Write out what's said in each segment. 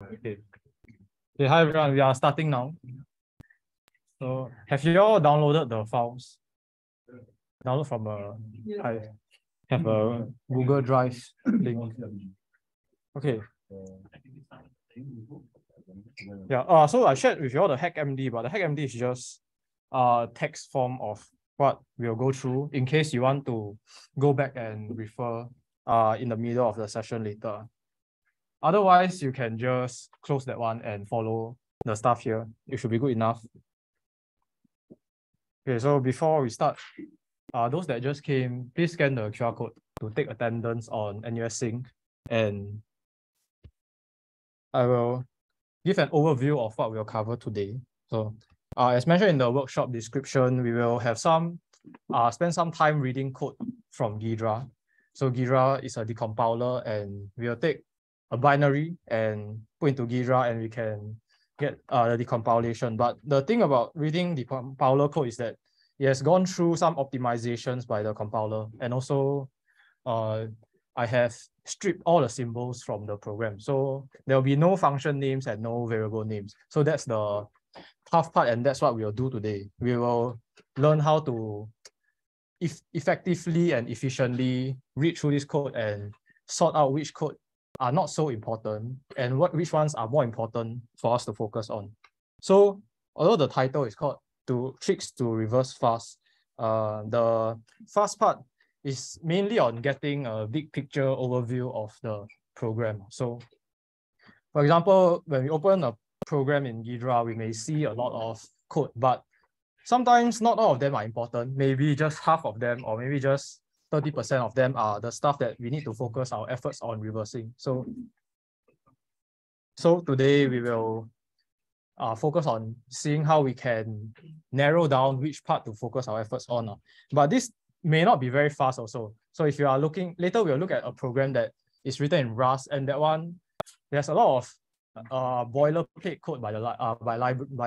Okay. Okay, hi everyone, we are starting now. So have you all downloaded the files? Download from I have a Google Drive link. Okay. Yeah, so I shared with you all the hackmd, but the hackmd is just text form of what we'll go through in case you want to go back and refer in the middle of the session later. Otherwise, you can just close that one and follow the stuff here. It should be good enough. Okay, so before we start, those that just came, please scan the QR code to take attendance on NUS Sync, and I will give an overview of what we'll cover today. So as mentioned in the workshop description, we will have spend some time reading code from Ghidra. So Ghidra is a decompiler, and we'll take a binary and put into Ghidra, and we can get the decompilation. But the thing about reading the compiler code is that it has gone through some optimizations by the compiler, and also I have stripped all the symbols from the program. So there will be no function names and no variable names. So that's the tough part, and that's what we will do today. We will learn how to effectively and efficiently read through this code and sort out which code are not so important and which ones are more important for us to focus on. So although the title is called Tricks to Reverse Fast, the fast part is mainly on getting a big picture overview of the program. So for example, when we open a program in Ghidra, we may see a lot of code, but sometimes not all of them are important. Maybe just half of them, or maybe just 30% of them are the stuff that we need to focus our efforts on reversing. So today we will focus on seeing how we can narrow down which part to focus our efforts on. But this may not be very fast also. So if you are looking, later we'll look at a program that is written in Rust, and that one, there's a lot of boilerplate code by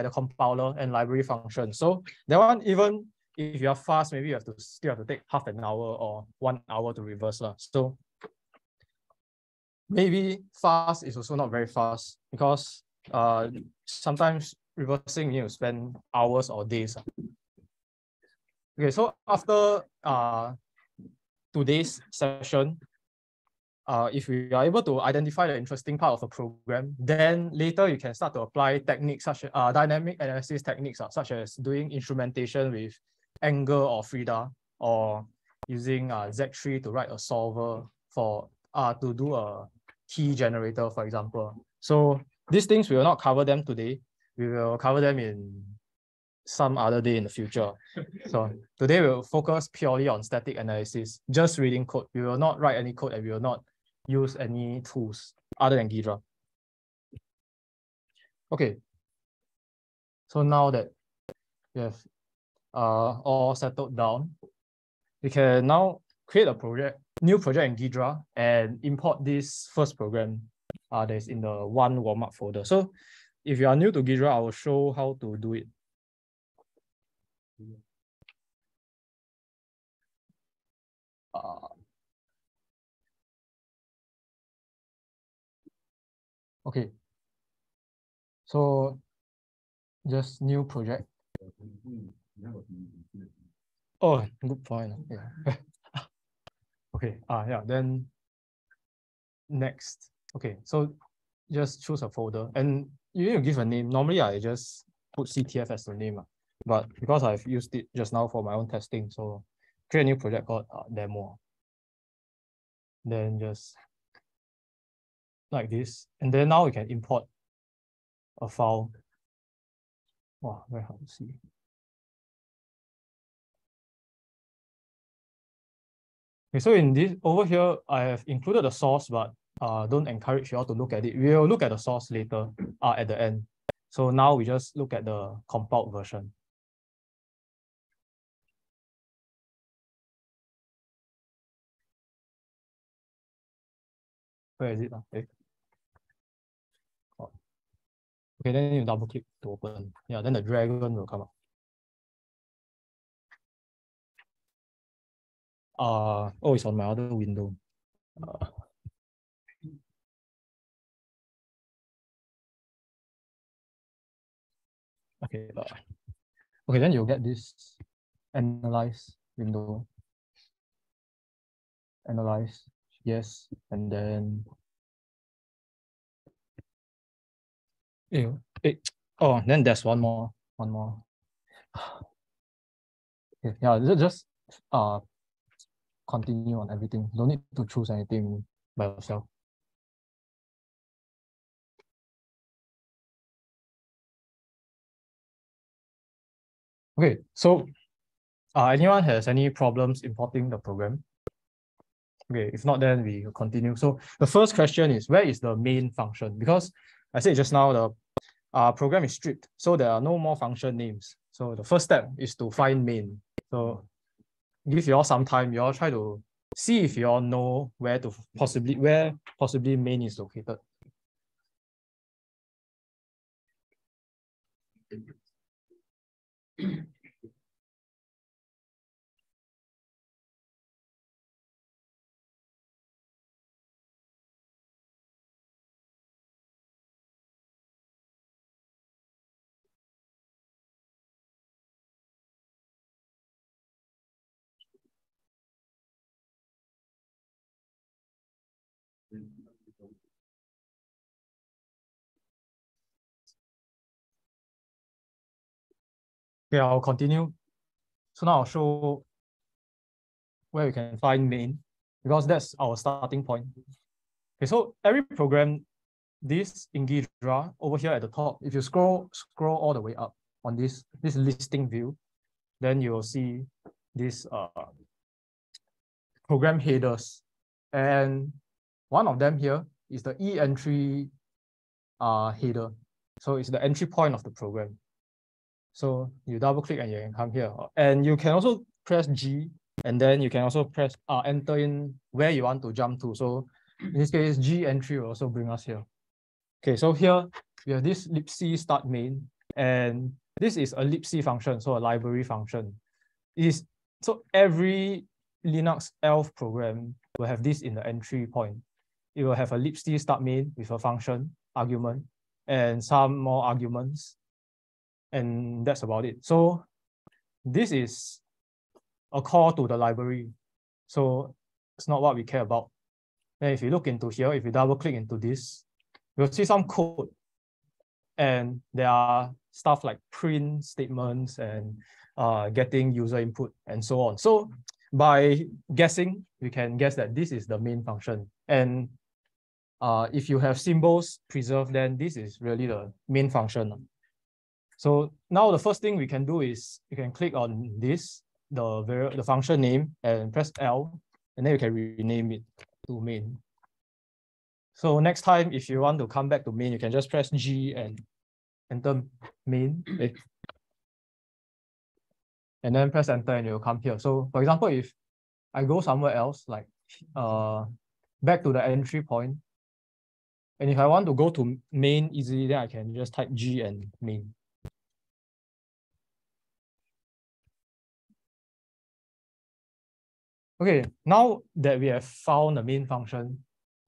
the compiler and library functions. So that one, even if you are fast, maybe you still have to take half an hour or 1 hour to reverse. So maybe fast is also not very fast, because sometimes reversing you need to spend hours or days. Okay, so after today's session, if we are able to identify the interesting part of a program, then later you can start to apply techniques such as dynamic analysis techniques, such as doing instrumentation with Anger or Frida, or using Z3 to write a solver for to do a key generator, for example. So these things we will not cover them today. We will cover them in some other day in the future. So today we'll focus purely on static analysis, just reading code. We will not write any code, and we will not use any tools other than Ghidra. Okay. So now that we have all settled down, we can now create a new project in Ghidra, and import this first program that is in the one warm-up folder. So if you are new to Ghidra, I will show how to do it. Okay. So just new project. Oh, good point. Yeah. Okay. Yeah. Then next. Okay. So just choose a folder, and you need to give a name. Normally, I just put CTF as the name, but because I've used it just now for my own testing, so create a new project called demo. Then just like this, and then now we can import a file. Wow, very hard to see. Okay, so in this over here, I have included the source, but don't encourage you all to look at it. We will look at the source later at the end. So now we just look at the compiled version. Where is it? Okay. Okay, then you double click to open. Yeah, then the dragon will come up. Oh, it's on my other window. Okay. Okay, then you'll get this analyze window. Analyze, yes, and then oh, then there's one more. Okay, yeah, just continue on everything. Don't need to choose anything by yourself. Okay, so anyone has any problems importing the program? Okay, if not, then we will continue. So the first question is, where is the main function? Because I said just now, the program is stripped, so there are no more function names. So the first step is to find main. So give you all some time, you all try to see if you all know where possibly main is located. Okay, I'll continue. So now I'll show where we can find main, because that's our starting point. Okay, so every program, this in Ghidra over here at the top, if you scroll all the way up on this listing view, then you will see this program headers. And one of them here is the e-entry header. So it's the entry point of the program. So you double click and you can come here. And you can also press G, and then you can also press enter in where you want to jump to. So in this case, G entry will also bring us here. Okay, so here we have this libc start main, and this is a libc function, so a library function. So every Linux ELF program will have this in the entry point. It will have a libc start main with a function argument and some more arguments, and that's about it. So this is a call to the library, so it's not what we care about. And if you look into here, if you double click into this, you'll see some code, and there are stuff like print statements and getting user input and so on. So by guessing, we can guess that this is the main function. And if you have symbols preserved, then this is really the main function. So now the first thing we can do is you can click on this, the function name, and press L, and then you can rename it to main. So next time, if you want to come back to main, you can just press G and enter main. Okay. And then press enter and it will come here. So for example, if I go somewhere else, like back to the entry point, and if I want to go to main easily, then I can just type G and main. Okay, now that we have found the main function,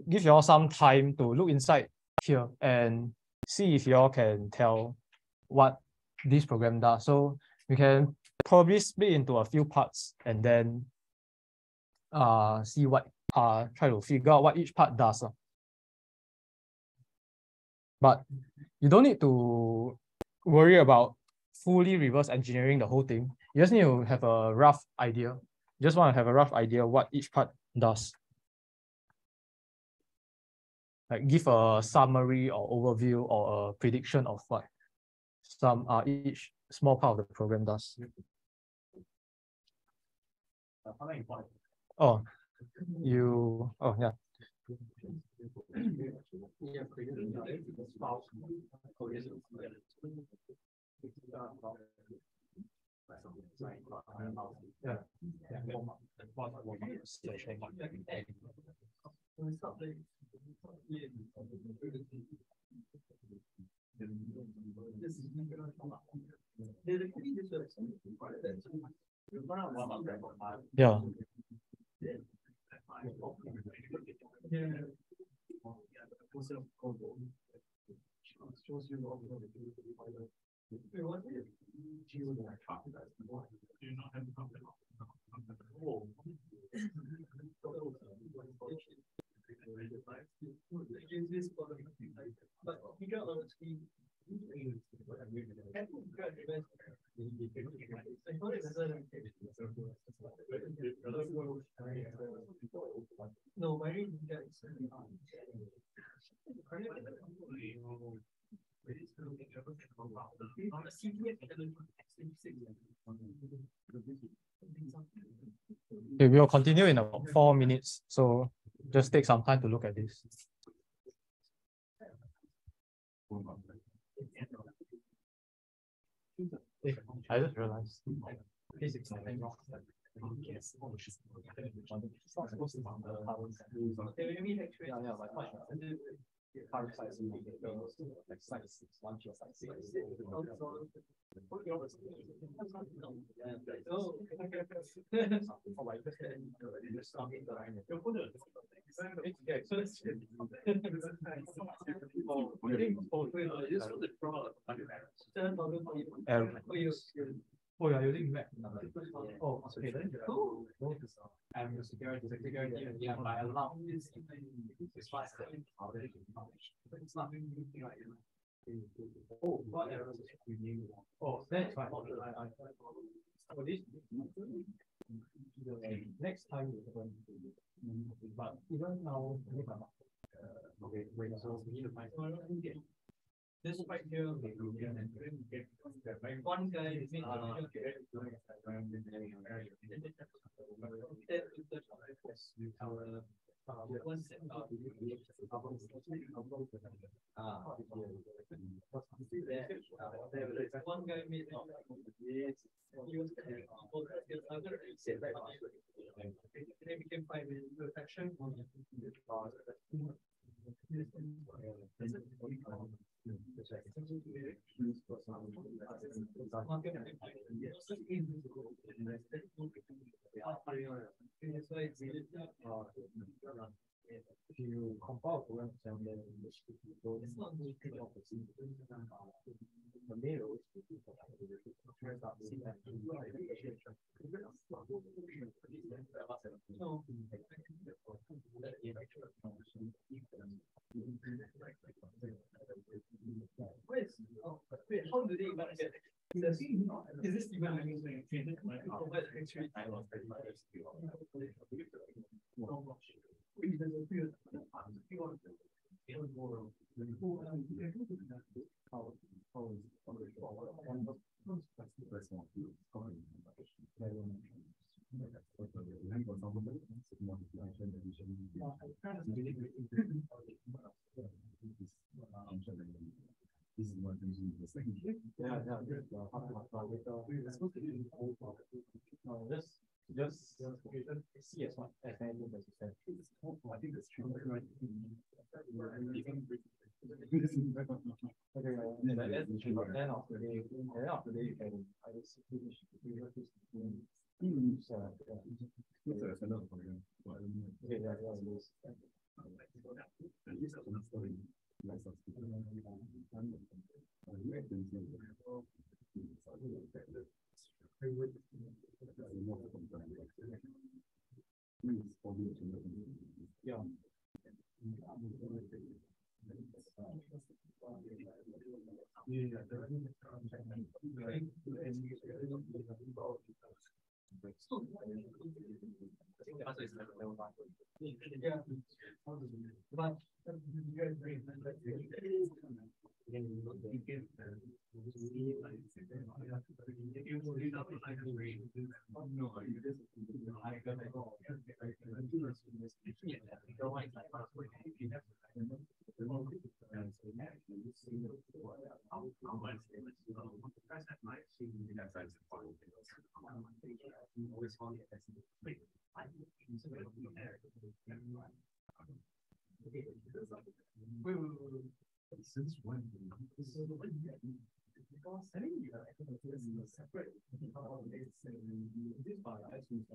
give you all some time to look inside here and see if you all can tell what this program does. So we can probably split into a few parts and then see what try to figure out what each part does. But you don't need to worry about fully reverse engineering the whole thing. You just need to have a rough idea. You just want to have a rough idea what each part does. Like give a summary or overview or a prediction of what each small part of the program does. Oh, yeah. Yeah. No, Okay, we'll continue in about 4 minutes, so just take some time to look at this. I just realized. Oh, you're using Mac. Oh, okay. Then cool. And the security, yeah, but I love this. It's faster. It's not. Oh, what errors? Oh, that's fine. For this, next time, but even now, okay, wait, so we need to find this right here. One guy is one guy made they became 5 minutes protection. If you compile to wait, how do they even get is this even This is what I'm using the second. Yeah. Just see as much as anything as you said. I think that's true. Then after day you can either finish Since when? Because I think separate this by ASCII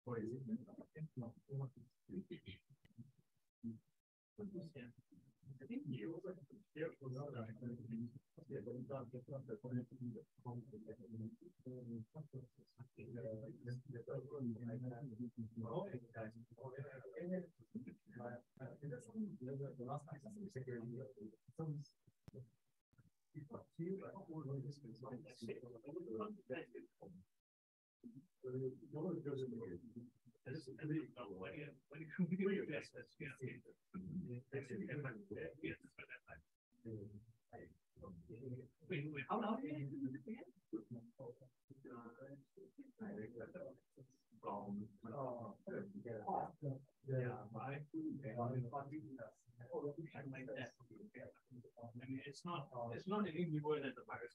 or is it? I think It's not any newer than the virus.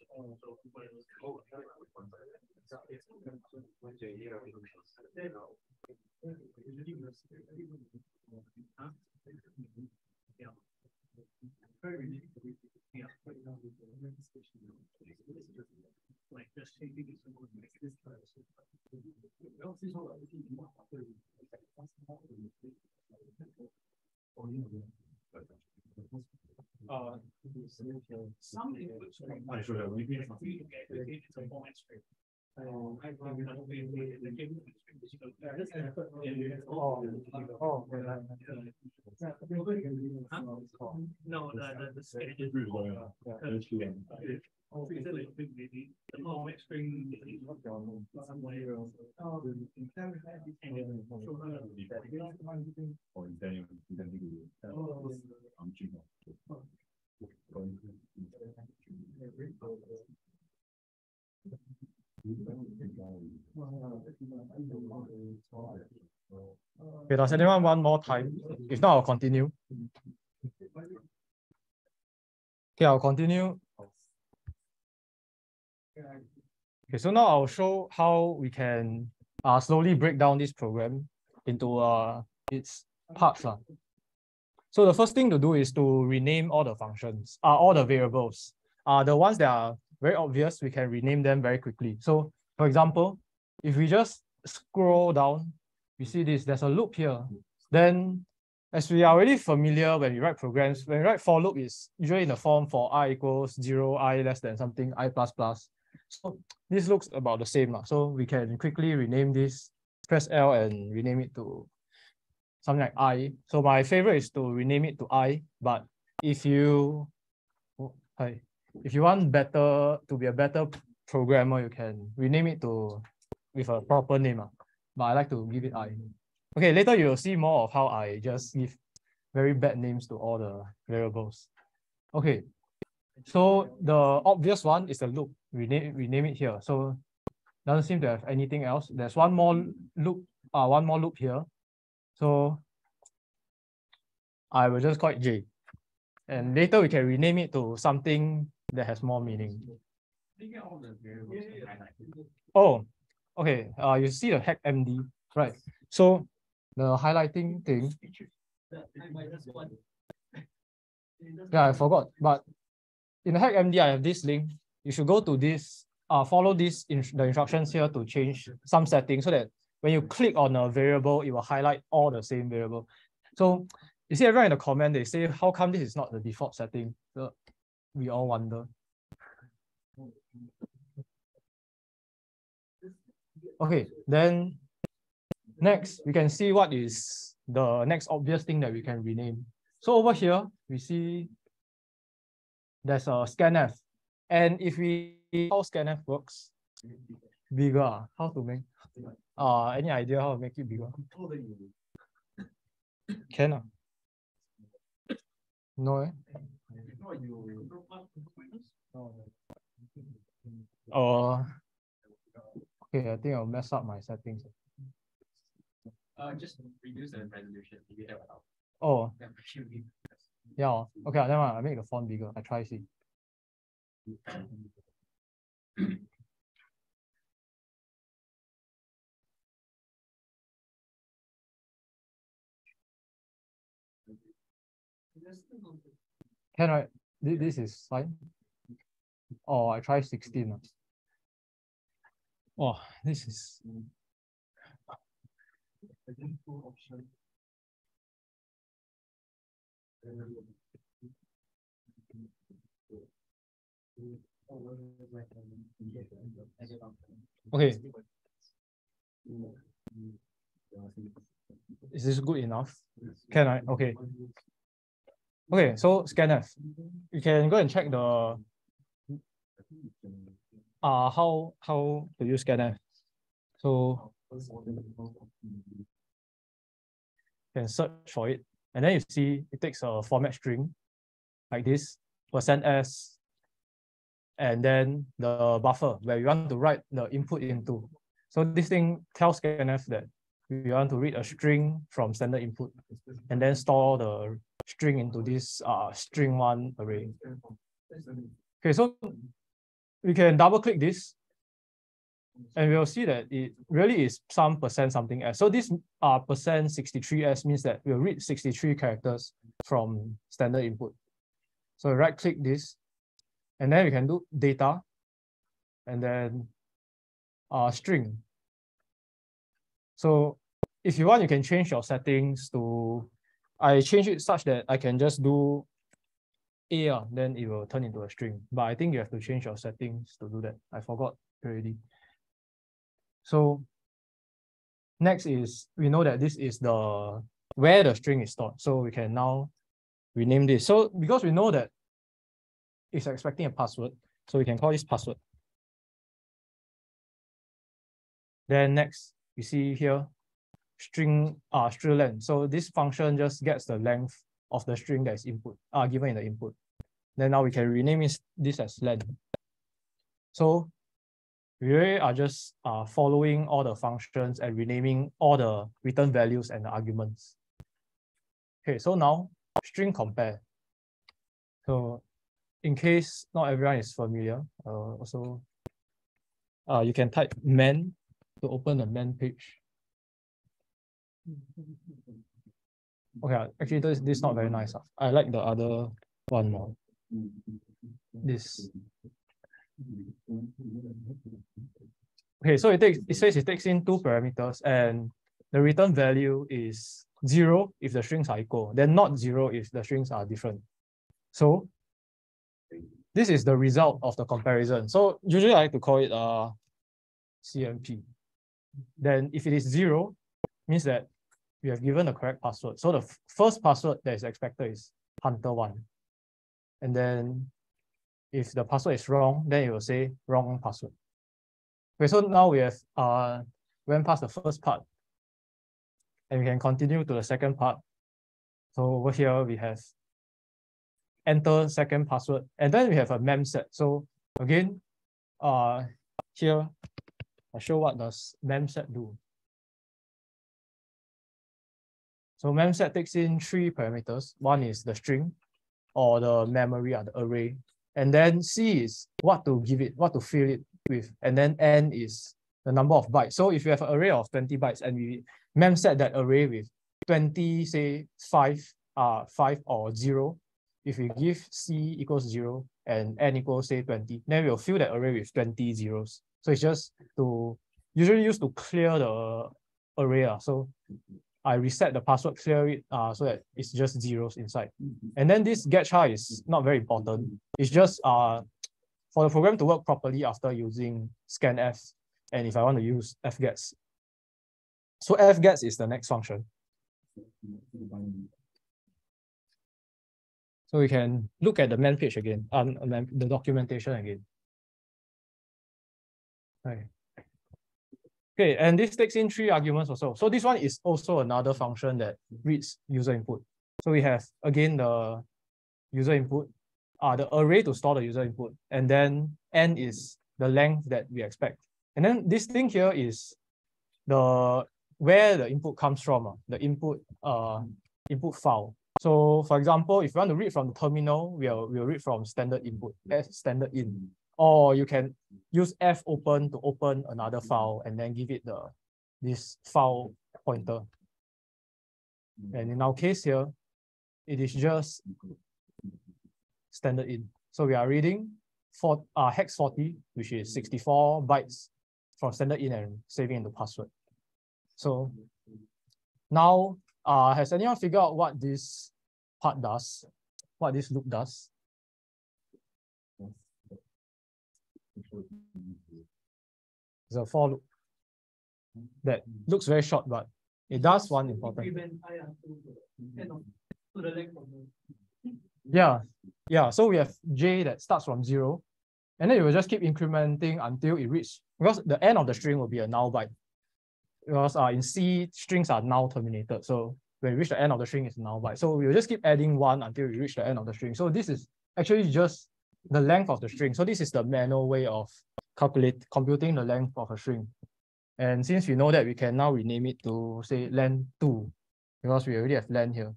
Like just taking it some inputs it's a format string. No, the schedule. The format string Okay, does anyone want more time? If not, I'll continue. Okay, I'll continue. Okay, so now I'll show how we can slowly break down this program into its parts. So the first thing to do is to rename all the functions, all the variables. The ones that are very obvious, we can rename them very quickly. So for example, if we just scroll down, we see this, there's a loop here. Then as we are already familiar when we write programs, when we write for loop is usually in the form for I equals 0, I less than something, I plus plus. So this looks about the same. So we can quickly rename this, press L and rename it to something like I. So my favorite is to rename it to I, but if you want to be a better programmer, you can rename it to with a proper name. But I like to give it I. Okay, later you'll see more of how I just give very bad names to all the variables. Okay, so the obvious one is the loop. Rename it here. So doesn't seem to have anything else. There's one more loop here. So I will just call it J. And later we can rename it to something that has more meaning. Oh, okay. You see the hack MD, right? So the highlighting thing. Yeah, I forgot. But in the hack MD, I have this link. You should go to this, follow the instructions here to change some settings so that when you click on a variable, it will highlight all the same variable. So you see everyone in the comment, they say, how come this is not the default setting? So we all wonder. Okay, then next, we can see what is the next obvious thing that we can rename. So over here, we see there's a scanf. And if we how scanf works, bigger, how to make, any idea how to make it bigger? Can no, eh? Okay, I think I'll mess up my settings. Just reduce the resolution. Oh, yeah. Okay, never mind. I make the font bigger. I try see. Can I? This is fine. Oh, I try 16. Oh, this is. Okay. Is this good enough? Can I? Okay. Okay, so scanf. You can go and check the how to use scanf. So you can search for it, and then you see it takes a format string like this, %s, and then the buffer where you want to write the input into. So this thing tells scanf that we want to read a string from standard input and then store the string into this string1 array. Okay, so we can double click this and we'll see that it really is some % something s. So this %63s means that we'll read 63 characters from standard input. So right click this, and then we can do data, and then string. So if you want, you can change your settings to, I change it such that I can just do A, then it will turn into a string. But I think you have to change your settings to do that. I forgot already. So next is, we know that this is the where the string is stored. So we can now rename this. So because we know that it's expecting a password, so we can call this password. Then next, you see here, strlen. So this function just gets the length of the string that is input, given in the input. Then now we can rename this as len. So we really are just following all the functions and renaming all the return values and the arguments. Okay, so now string compare. So in case not everyone is familiar, also you can type man to open the man page. Okay, actually this is not very nice. I like the other one more. This. Okay, so it says it takes in 2 parameters and the return value is 0 if the strings are equal, then not 0 if the strings are different. So this is the result of the comparison. So usually I like to call it CMP. Then if it is 0, means that we have given the correct password. So the first password that is expected is hunter1. And then if the password is wrong, then it will say wrong password. Okay, so now we have went past the first part and we can continue to the second part. So over here we have enter second password, and then we have a memset. So again, here I show what does memset do. So memset takes in 3 parameters. One is the string or the memory or the array. And then C is what to give it, what to fill it with. And then N is the number of bytes. So if you have an array of 20 bytes and we memset that array with 20, say 5 or 0, if we give C equals 0 and N equals say 20, then we'll fill that array with 20 zeros. So it's just to usually used to clear the array. So I reset the password, clear it so that it's just zeros inside. And then this get char is not very important. It's just for the program to work properly after using scanf, and if I want to use fgets. So fgets is the next function. So we can look at the man page again, the documentation again. Okay. Okay, and this takes in 3 arguments also. So this one is also another function that reads user input. So we have, again, the user input, the array to store the user input, and then N is the length that we expect. And then this thing here is where the input comes from, the input file. So for example, if you want to read from the terminal, we'll read from standard input, standard in. Or you can use fopen to open another file and then give it this file pointer. And in our case here, it is just standard in. So we are reading hex 40, which is 64 bytes from standard in and saving in the password. So now, has anyone figured out what this part does? What this loop does? It's a for loop that looks very short, but it does one important. Yeah. So we have j that starts from 0, and then it will just keep incrementing until it reaches, because the end of the string will be a null byte. Because in C, strings are null terminated. So when we reach the end of the string, it's a null byte. So we'll just keep adding 1 until we reach the end of the string. So this is actually just the length of the string. So this is the manual way of computing the length of a string. And since we know that, we can now rename it to say len2, because we already have len here.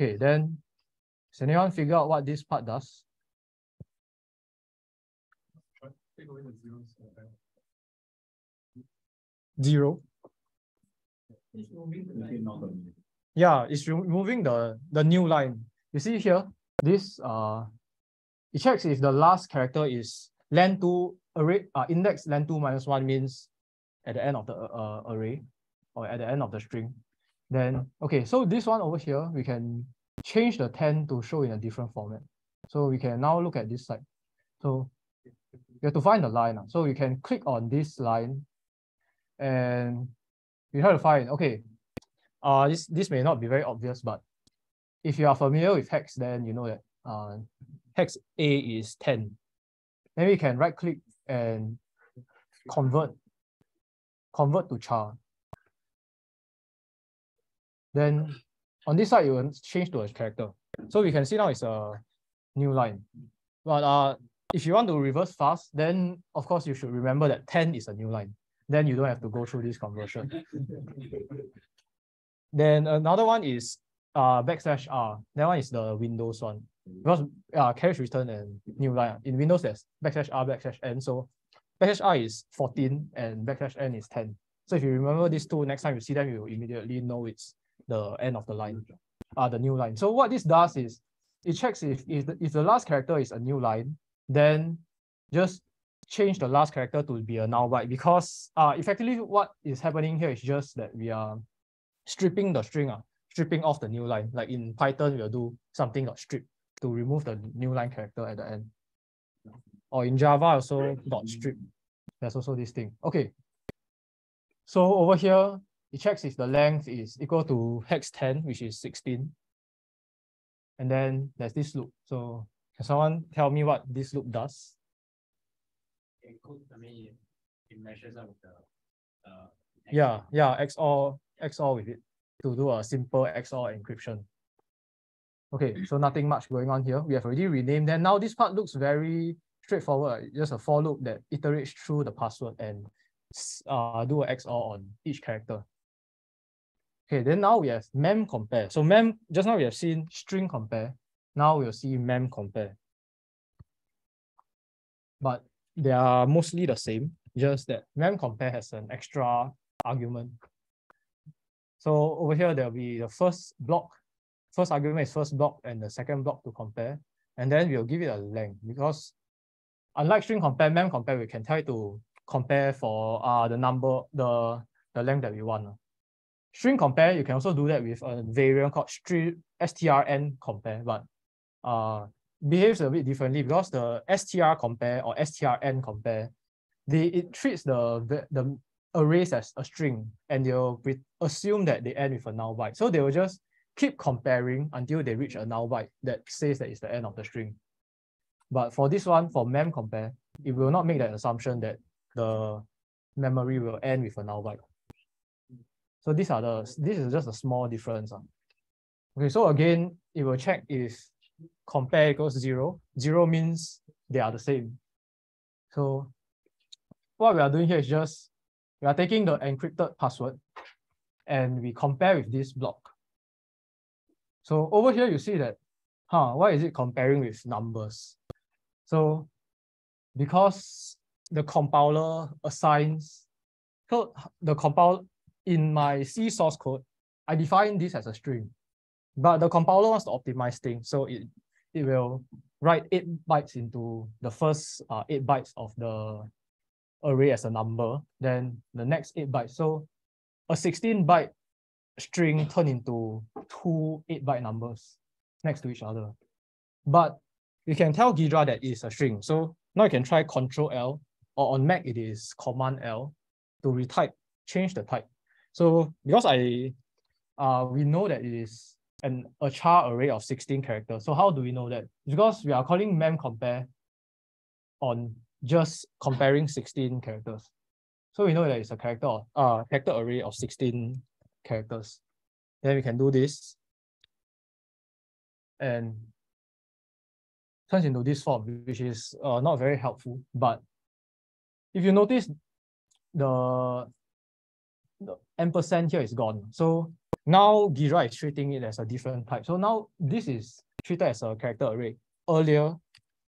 Okay, then does anyone figure out what this part does? Zero. Yeah, it's removing the new line. You see here, this it checks if the last character is len2 array, index len2 minus 1 means at the end of the array or at the end of the string. Then, okay, so this one over here, we can change the 10 to show in a different format. So we can now look at this side. So you have to find the line. So you can click on this line and you try to find, okay, this may not be very obvious, but if you are familiar with hex, then you know that hex A is 10. Then we can right click and convert to char. Then on this side, you will change to a character. So we can see now it's a new line. But if you want to reverse fast, then of course you should remember that 10 is a new line. Then you don't have to go through this conversion. Then another one is \r. That one is the Windows one. Because carriage return and new line. In Windows, there's \r/n. So \r is 14 and \n is 10. So if you remember these two, next time you see them, you immediately know it's the end of the line, the new line. So what this does is it checks if the last character is a new line, then just change the last character to be a null byte, because effectively what is happening here is just that we are stripping the string, stripping off the new line. Like in Python, we'll do something like strip to remove the new line character at the end. Or in Java also .strip. There's also this thing. Okay. So over here, it checks if the length is equal to hex 10, which is 16. And then there's this loop. So can someone tell me what this loop does? It measures out the yeah, XOR with it to do a simple XOR encryption. Okay, so nothing much going on here. We have already renamed them. Now this part looks very straightforward. Just a for loop that iterates through the password and do an XOR on each character. Okay, then now we have memcmp. So just now we have seen string compare. Now we'll see memcmp. But they are mostly the same, just that memcmp has an extra argument. So over here, there'll be the first block. First argument is first block and the second block to compare. And then we'll give it a length, because unlike string compare, memcmp, we can try to compare for the length that we want. String compare, you can also do that with a variant called strncmp, but behaves a bit differently, because the strcompare or strncmp, it treats the arrays as a string, and they'll assume that they end with a null byte. So they will just keep comparing until they reach a null byte that says that it's the end of the string. But for this one, for memcmp, it will not make that assumption that the memory will end with a null byte. So this is just a small difference. Okay, so again, it will check if compare equals 0. 0 means they are the same. So what we are doing here is just, we are taking the encrypted password and we compare with this block. So over here, you see that, why is it comparing with numbers? So because the compiler assigns, so the compiler, in my C source code, I define this as a string, but the compiler wants to optimize things. So it will write 8 bytes into the first 8 bytes of the array as a number, then the next 8 bytes. So a 16-byte string turn into 2 8-byte numbers next to each other. But you can tell Ghidra that it's a string. So now you can try Ctrl-L or on Mac, it is Command L to retype, change the type. So because we know that it is a char array of 16 characters. So how do we know that? Because we are calling memcompare on just comparing 16 characters. So we know that it's a character array of 16 characters. Then we can do this and turns into this form, which is not very helpful. But if you notice, the ampersand here is gone. So now Ghidra is treating it as a different type. So now this is treated as a character array. Earlier,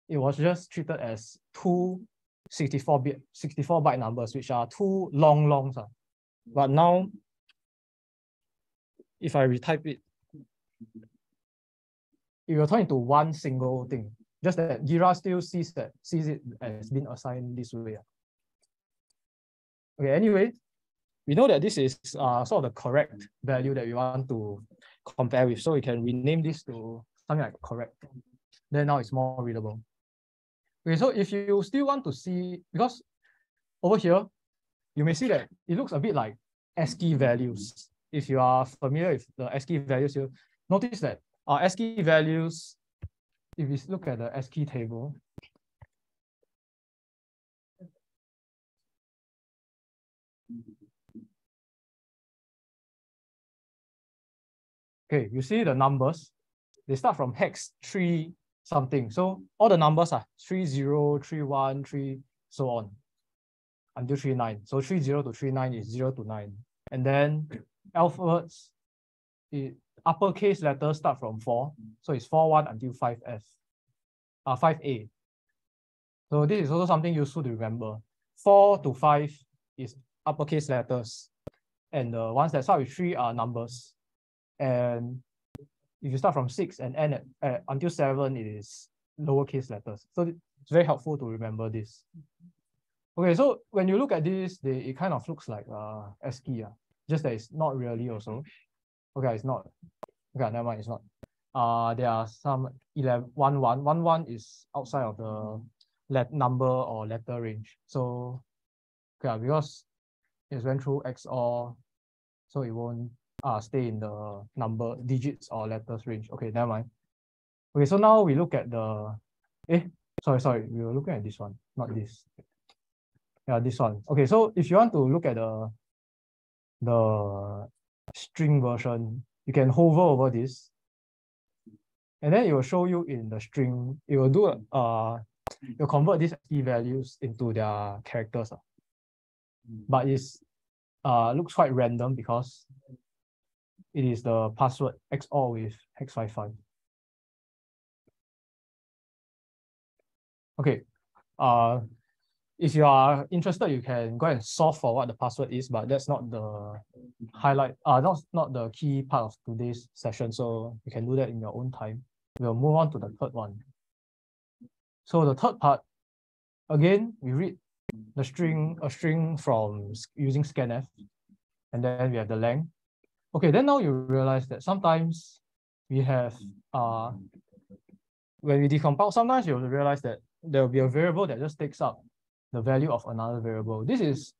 it was just treated as two 64-byte numbers, which are two longs. But now, if I retype it, it will turn into one single thing. Just that Ghidra still sees it as being assigned this way. Okay, anyway, we know that this is sort of the correct value that we want to compare with. So we can rename this to something like correct. Then now it's more readable. Okay, so if you still want to see, because over here, you may see that it looks a bit like ASCII values. If you are familiar with the ASCII values, you'll notice that our ASCII values, if we look at the ASCII table, okay, you see the numbers, they start from hex 3 something. So all the numbers are 30, 31, 3, so on, until 39. So 30 to 39 is 0 to 9. And then alphabets, uppercase letters start from 4. So it's 41 until 5A. So this is also something useful to remember. 4 to 5 is uppercase letters. And the ones that start with 3 are numbers. And if you start from 6 and end at until 7, it is lowercase letters. So it's very helpful to remember this. Okay, so when you look at this, it kind of looks like ASCII, just that it's not really also. Okay, it's not. Okay, never mind, it's not. There are some 11, 1, 1. 1, 1 is outside of the number or letter range. So, okay, because it went through XOR, so it won't stay in the number, digits or letters range. Okay, never mind. Okay, so now we look at the, sorry, we were looking at this one, not this. Yeah, this one. Okay, so if you want to look at the string version, you can hover over this, and then it will show you in the string. It will do you'll convert these key values into their characters. But it's looks quite random because it is the password XOR with hex 55. Okay. If you are interested, you can go and solve for what the password is, but that's not the highlight, not the key part of today's session. So you can do that in your own time. We'll move on to the third one. So the third part, again, we read a string from using scanf, and then we have the length. Okay, then now you realize that sometimes we have, when we decompile, sometimes you'll realize that there will be a variable that just takes up the value of another variable. This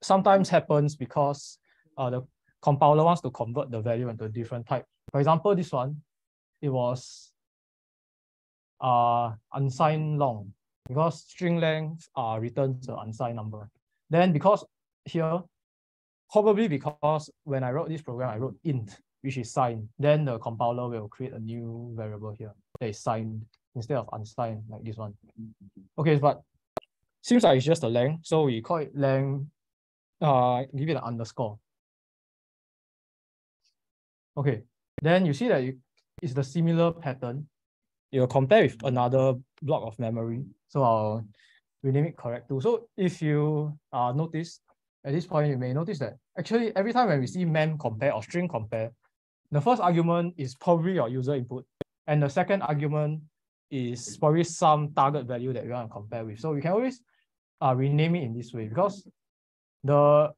sometimes happens because the compiler wants to convert the value into a different type. For example, this one, it was unsigned long, because string length returns an unsigned number. Then because here, probably because when I wrote this program, I wrote int, which is signed. Then the compiler will create a new variable here that is signed instead of unsigned, like this one. Okay, but seems like it's just a length, so we call it length, give it an underscore. Okay, then you see that it's the similar pattern. You'll compare with another block of memory. So I'll rename it correct too. So if you notice, at this point, you may notice that actually every time when we see memcmp or string compare, the first argument is probably your user input, and the second argument is probably some target value that we want to compare with. So we can always rename it in this way, because the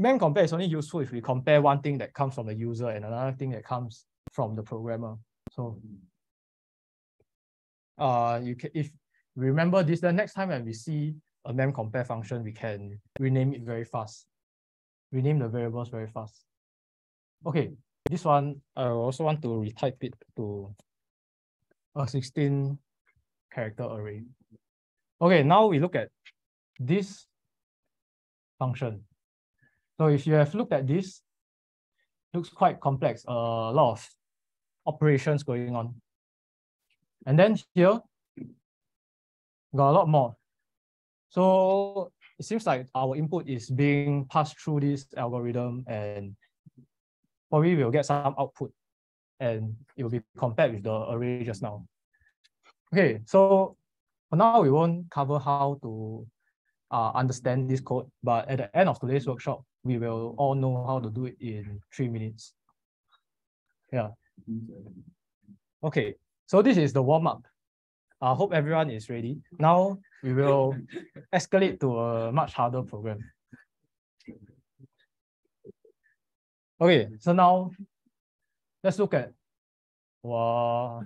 memcmp is only useful if we compare one thing that comes from the user and another thing that comes from the programmer. So if we remember this, then next time when we see a memcmp function, we can rename it very fast. Rename the variables very fast. Okay, this one, I also want to retype it to a 16-character array. Okay, now we look at this function. So if you have looked at this, it looks quite complex, a lot of operations going on. And then here, got a lot more. So it seems like our input is being passed through this algorithm, and probably we'll get some output, and it will be compared with the array just now. Okay, so for now, we won't cover how to understand this code, but at the end of today's workshop, we will all know how to do it in 3 minutes. Yeah. Okay, so this is the warm-up. I hope everyone is ready. Now we will escalate to a much harder program. Okay, so now let's look at the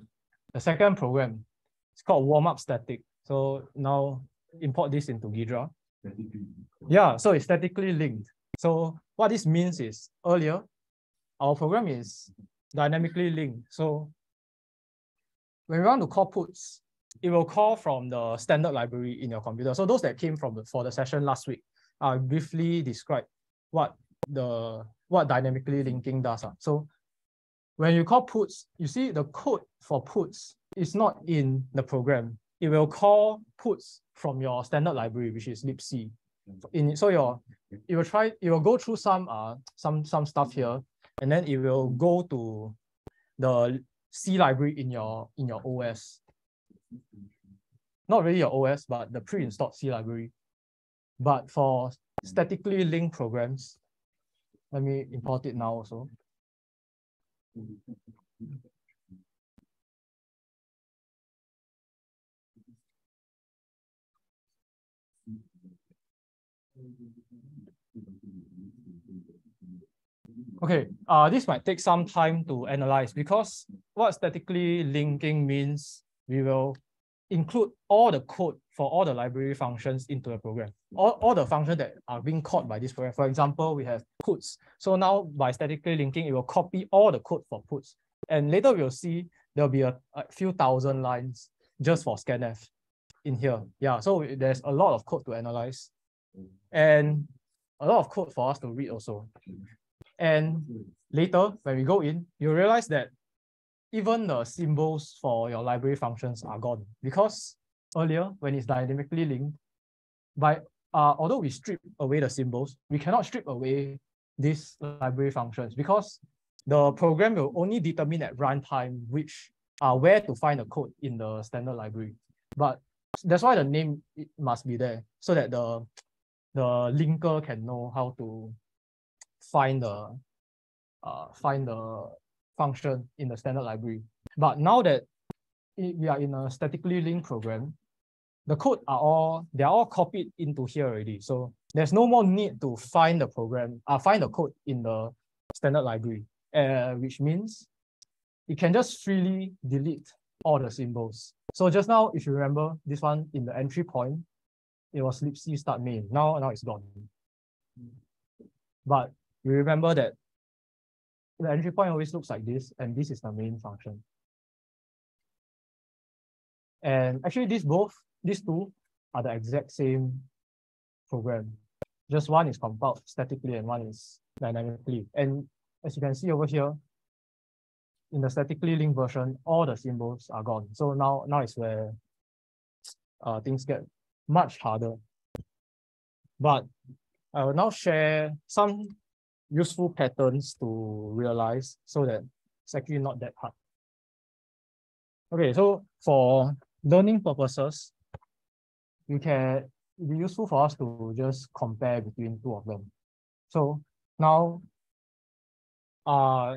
second program. It's called warm-up static. So now import this into Ghidra. Yeah, so it's statically linked. So what this means is earlier, our program is dynamically linked. So when we want to call puts, it will call from the standard library in your computer. So those that came for the session last week, I'll briefly describe what dynamically linking does. So when you call puts, you see the code for puts is not in the program. It will call puts from your standard library, which is libc. It will go through some stuff here, and then it will go to the C library in your OS. Not really your OS, but the pre-installed C library. But for statically linked programs, let me import it now also. Okay, this might take some time to analyze, because what statically linking means, we will include all the code for all the library functions into a program. All the functions that are being called by this program. For example, we have puts. So now by statically linking, it will copy all the code for puts. And later we'll see there'll be a few thousand lines just for scanf in here. Yeah, so there's a lot of code to analyze and a lot of code for us to read also. And later, when we go in, you realize that even the symbols for your library functions are gone, because earlier, when it's dynamically linked, although we strip away the symbols, we cannot strip away these library functions, because the program will only determine at runtime where to find the code in the standard library. But that's why the name must be there, so that the linker can know how to find the function in the standard library. But now that we are in a statically linked program, the code they're all copied into here already. So there's no more need to find the code in the standard library, which means it can just freely delete all the symbols. So just now, if you remember this one in the entry point, it was libc start main. Now it's gone. But you remember that the entry point always looks like this, and this is the main function. And actually, these two are the exact same program. Just one is compiled statically and one is dynamically. And as you can see over here, in the statically linked version, all the symbols are gone. So now is where things get much harder. But I will now share some useful patterns to realize, so that it's actually not that hard. Okay, so for learning purposes, it can be useful for us to just compare between two of them. So now,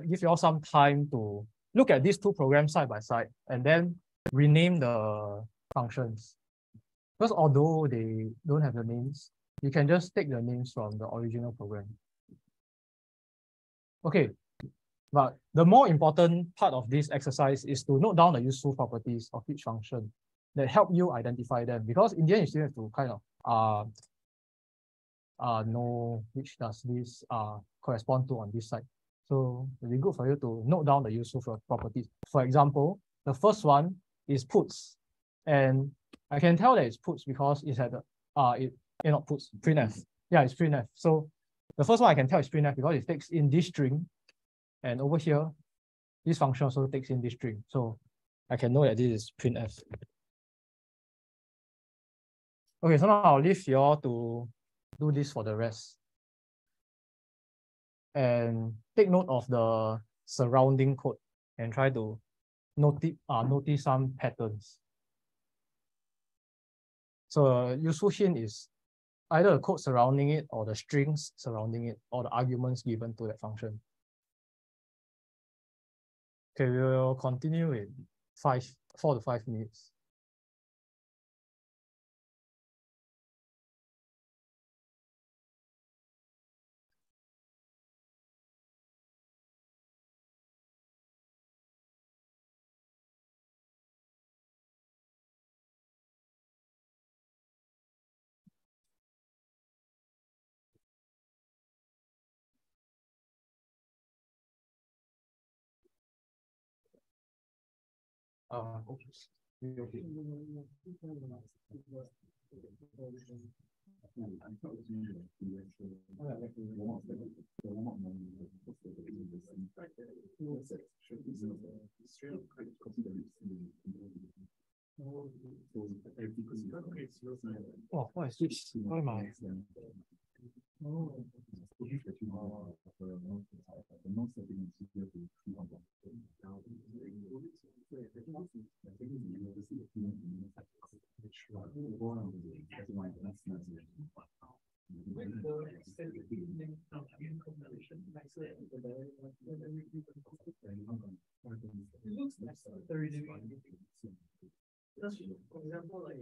give you all some time to look at these two programs side by side and then rename the functions. Because although they don't have the names, you can just take the names from the original program. Okay, but the more important part of this exercise is to note down the useful properties of each function that help you identify them, because in the end, you still have to kind of know which does this correspond to on this side. So it'd be good for you to note down the useful properties. For example, the first one is puts, and I can tell that it's puts because it's at the not puts, printf. Yeah, it's printf. So the first one I can tell is printf because it takes in this string, and over here, this function also takes in this string. So I can know that this is printf. Okay, so now I'll leave you all to do this for the rest. And take note of the surrounding code and try to notice some patterns. So a useful hint is either the code surrounding it or the strings surrounding it or the arguments given to that function. Okay, we will continue in 4 to 5 minutes. Oh, what is this? Why am I? For example, like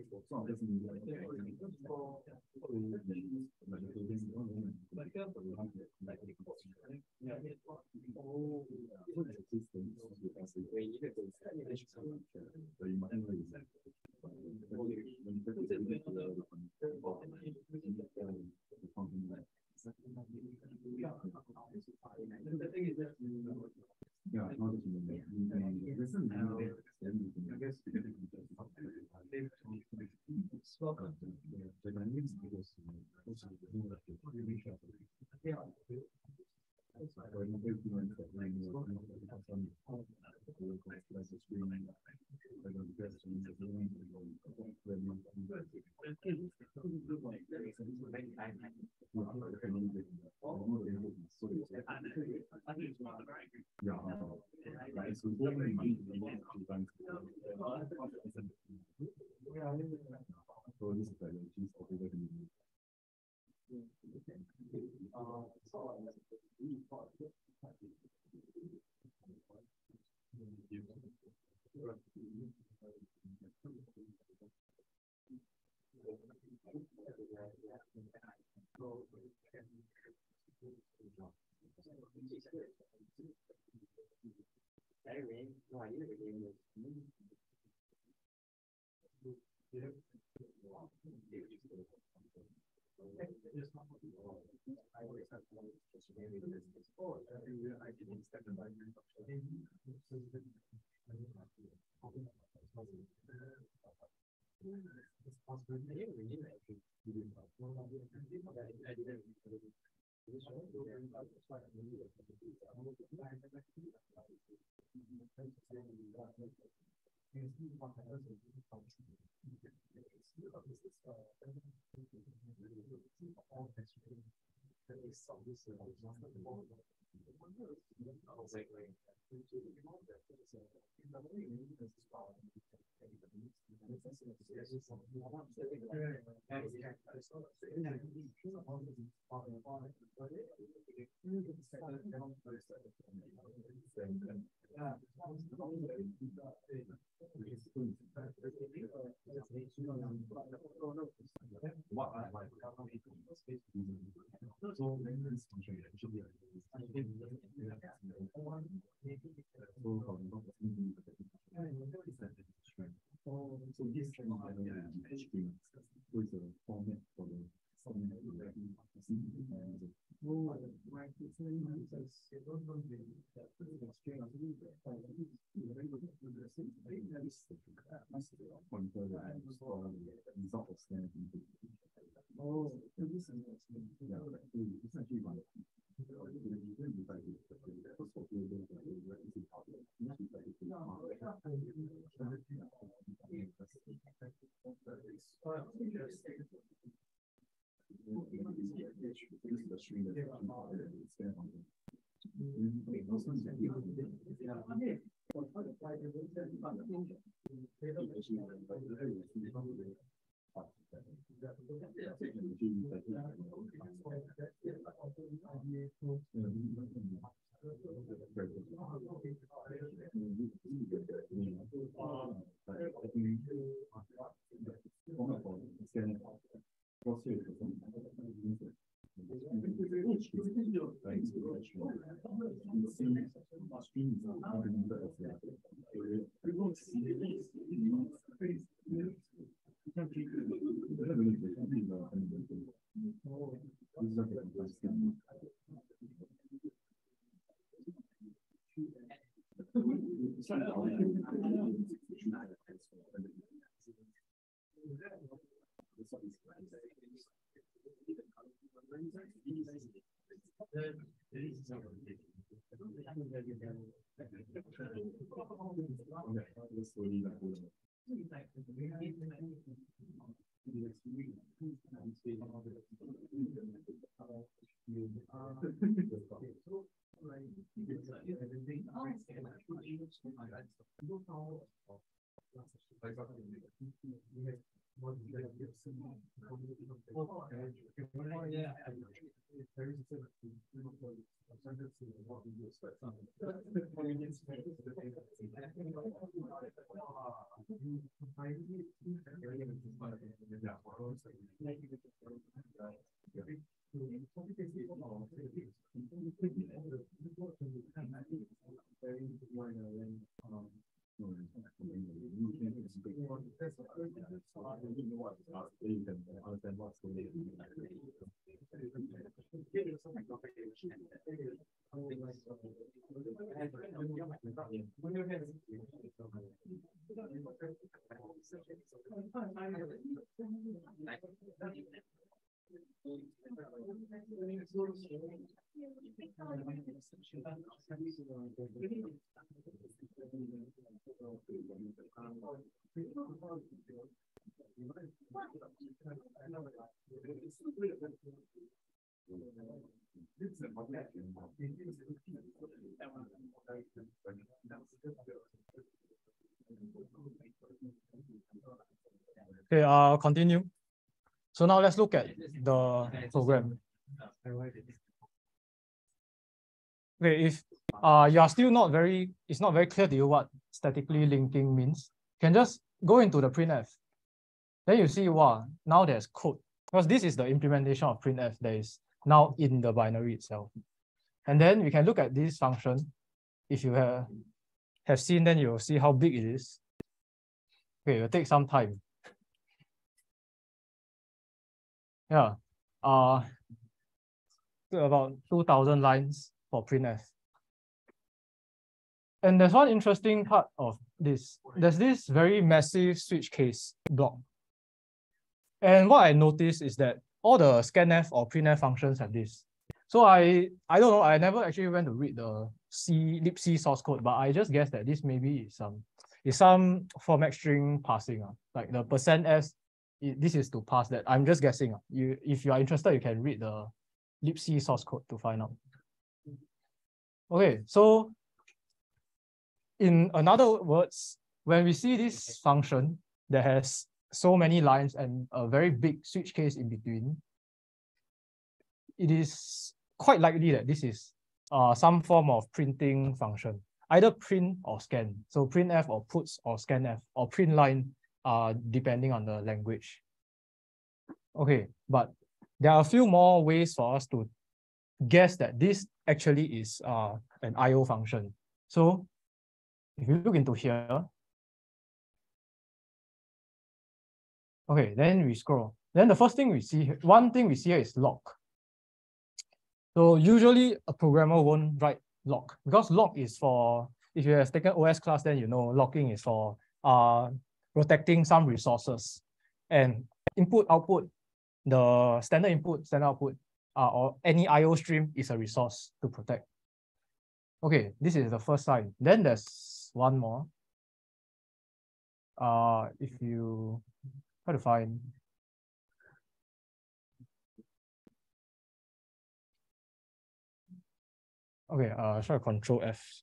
So this string is with the format for the Okay, I'll continue. So now let's look at the program. Okay, if you are still not very, it's not very clear to you what statically linking means, you can just go into the printf. Then you see, wow, now there's code. Because this is the implementation of printf that is now in the binary itself. And then we can look at this function. If you have seen, then you'll see how big it is. Okay, it'll take some time. Yeah, about 2,000 lines for printf. And there's one interesting part of this. There's this very massive switch case block. And what I noticed is that all the scanf or printf functions have this. So I don't know, I never actually went to read the libc source code, but I just guess that this maybe is some format string passing. Like the %s, this is to pass that. I'm just guessing. If you are interested, you can read the libc source code to find out. Okay, so in other words, when we see this function that has so many lines and a very big switch case in between, it is quite likely that this is some form of printing function, either print or scan. So printf or puts or scanf or print line, depending on the language. Okay, but there are a few more ways for us to guess that this actually is an IO function. So if you look into here, Okay, then we scroll. Then the first thing we see, one thing we see here is lock. So usually a programmer won't write lock because lock is for, if you have taken OS class, then you know locking is for protecting some resources. And input, output, the standard input, standard output, or any IO stream is a resource to protect. Okay, this is the first sign. Then there's one more. If you try to find. Okay, try to Control F.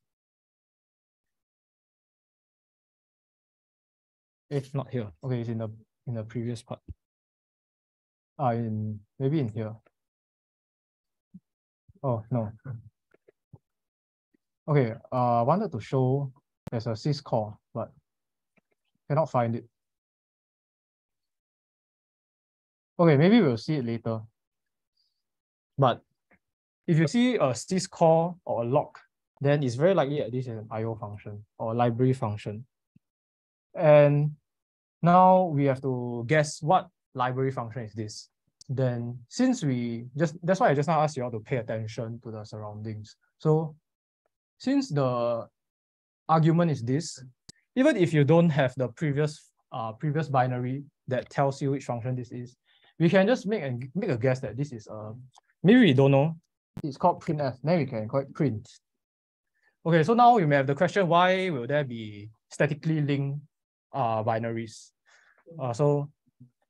It's not here. Okay, it's in the previous part. Maybe in here. Oh no. Okay, I wanted to show there's a syscall, but cannot find it. Okay, maybe we'll see it later. But if you see a syscall or a lock, then it's very likely that this is an IO function or library function. And now we have to guess what library function is this. Then since that's why I just now asked you all to pay attention to the surroundings. So since the argument is this, even if you don't have the previous binary that tells you which function this is, we can just make a guess that this is maybe we don't know. It's called printf. Then we can call it print. Okay, so now you may have the question, why will there be statically linked binaries? So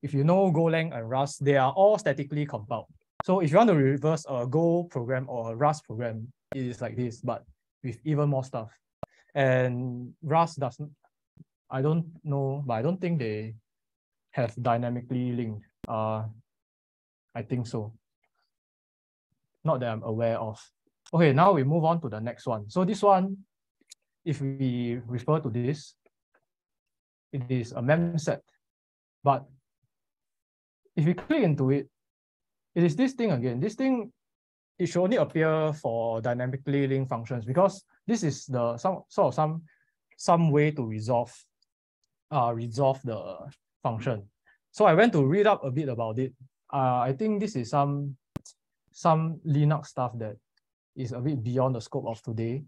if you know Golang and Rust, they are all statically compiled. So if you want to reverse a Go program or a Rust program, it is like this, but with even more stuff. And Rust doesn't, I don't know, but I don't think they have dynamically linked. I think so. Not that I'm aware of. Okay, now we move on to the next one. So this one, if we refer to this, it is a memset. But if you click into it, it is this thing again. This thing, it should only appear for dynamically linked functions because this is the some way to resolve the function. So I went to read up a bit about it. I think this is some Linux stuff that is a bit beyond the scope of today.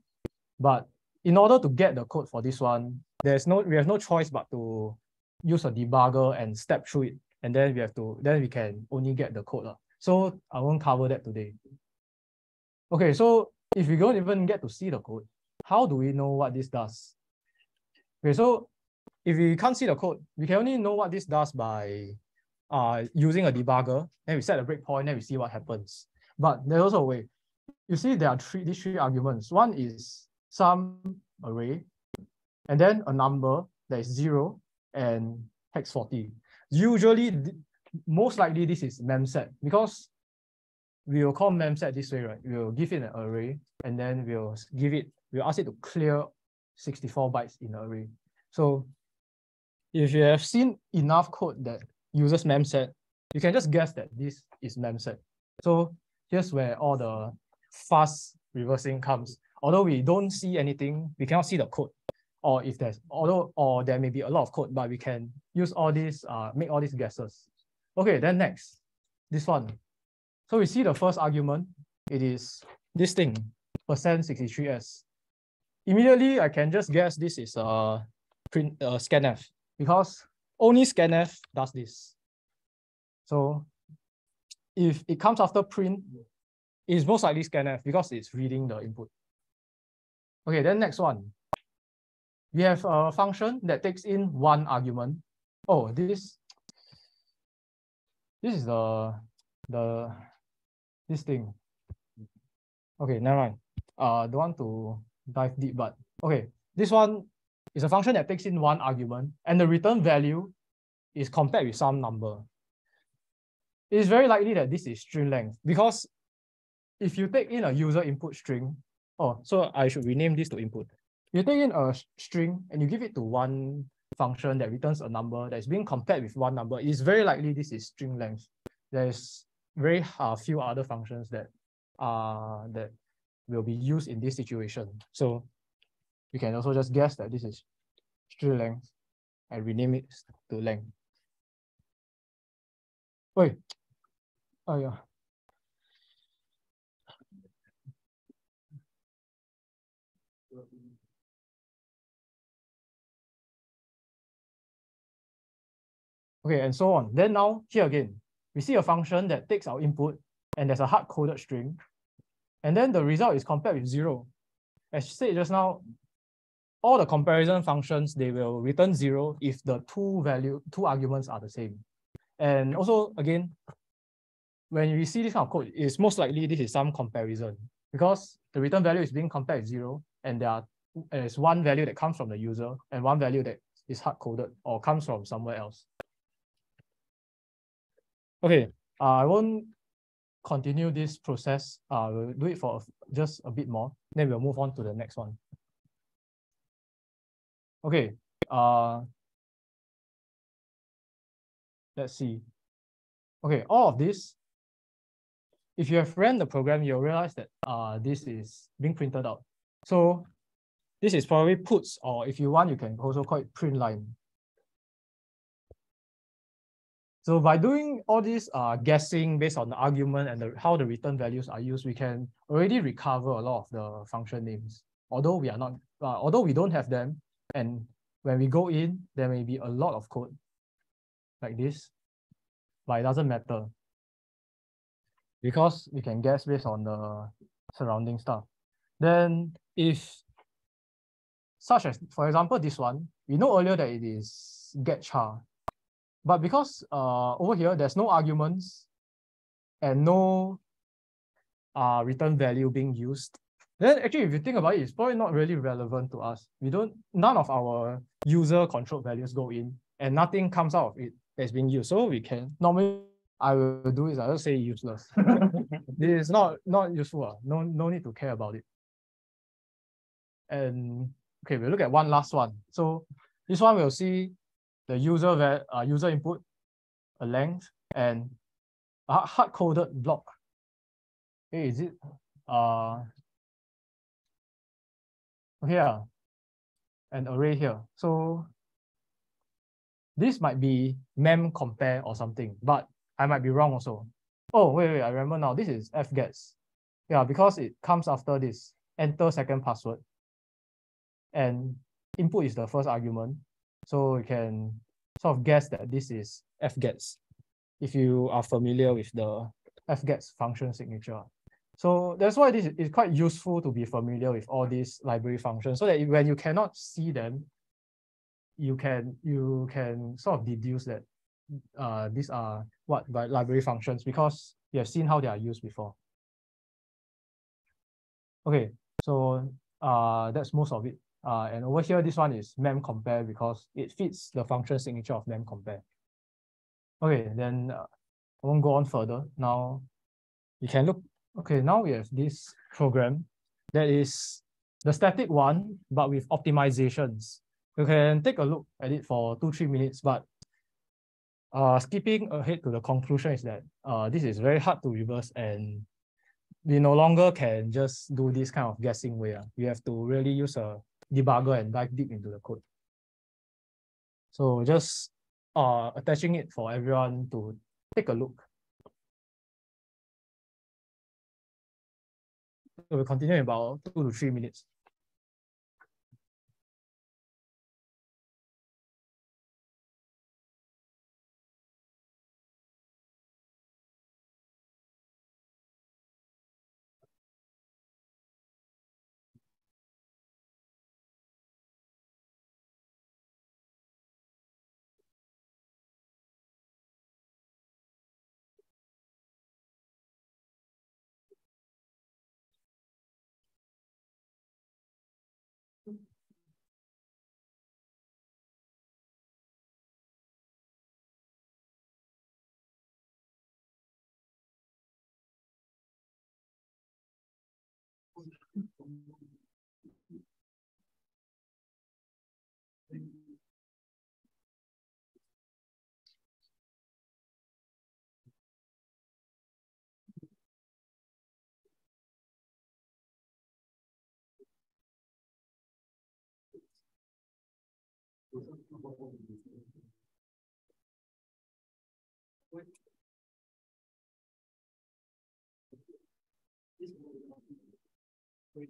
But in order to get the code for this one, we have no choice but to use a debugger and step through it. And then we can only get the code. So I won't cover that today. Okay, so if we don't even get to see the code, how do we know what this does? Okay, so if we can't see the code, we can only know what this does by using a debugger. Then we set a breakpoint, then we see what happens. But there's also a way. You see there are these three arguments. One is some array, and then a number that is 0 and hex 40. Usually, most likely this is memset because we will call memset this way, right? We will give it an array, and then we'll ask it to clear 64 bytes in the array. So if you have seen enough code that uses memset, you can just guess that this is memset. So here's where all the fast reversing comes. Although we don't see anything, we cannot see the code. Or if there's or there may be a lot of code, but we can use all these, make all these guesses. Okay, then next, this one. So we see the first argument, it is this thing, %63s. Immediately, I can just guess this is a scanf because only scanf does this. So if it comes after print, it's most likely scanf because it's reading the input. Okay, then next one. We have a function that takes in one argument. Oh, this is this thing. Okay, never mind. Don't want to dive deep, but okay, this one is a function that takes in one argument, and the return value is compared with some number. It is very likely that this is string length because if you take in a user input string, so I should rename this to input. You take in a string and you give it to one function that returns a number that is being compared with one number. It is very likely this is string length. There's very few other functions that will be used in this situation. So you can also just guess that this is string length and rename it to length. Wait. Oh yeah. Okay, and so on. Then now, here again, we see a function that takes our input and there's a hard-coded string. And then the result is compared with 0. As said just now, all the comparison functions, they will return 0 if the two arguments are the same. And also, again, when you see this kind of code, it's most likely this is some comparison because the return value is being compared with 0, and there's one value that comes from the user and one value that is hard-coded or comes from somewhere else. Okay, I won't continue this process. We'll do it for just a bit more. Then we'll move on to the next one. Okay, let's see. Okay, all of this, if you have ran the program, you'll realize that this is being printed out. So this is probably puts, or if you want, you can also call it print line. So by doing all this guessing based on the argument and how the return values are used, we can already recover a lot of the function names. Although we are not, although we don't have them, and when we go in, there may be a lot of code like this, but it doesn't matter because we can guess based on the surrounding stuff. Then if such as, for example, this one, we know earlier that it is get char. But because over here, there's no arguments and no return value being used, then actually, if you think about it, it's probably not really relevant to us. None of our user controlled values go in and nothing comes out of it that's being used. So we can, normally I will do is I'll just say useless. This is not useful. No need to care about it. And okay, we'll look at one last one. So this one we'll see the user input, a length, and a hard-coded block. Hey, is it here, an array here. So this might be memcmp or something, but I might be wrong also. Oh, wait, I remember now. This is fgets. Yeah, because it comes after this, enter second password. And input is the first argument. So you can sort of guess that this is fgets if you are familiar with the fgets function signature. So that's why this is quite useful to be familiar with all these library functions, so that when you cannot see them, you can sort of deduce that these are what by library functions because you have seen how they are used before. Okay, so that's most of it. And over here, this one is memcmp because it fits the function signature of memcmp. Okay, then I won't go on further. Now you can look. Okay, now we have this program that is the static one, but with optimizations. You can take a look at it for 2-3 minutes, but skipping ahead to the conclusion is that this is very hard to reverse, and we no longer can just do this kind of guessing way. You have to really use a debugger and dive deep into the code. So just attaching it for everyone to take a look. So we'll continue in about 2 to 3 minutes. Oh,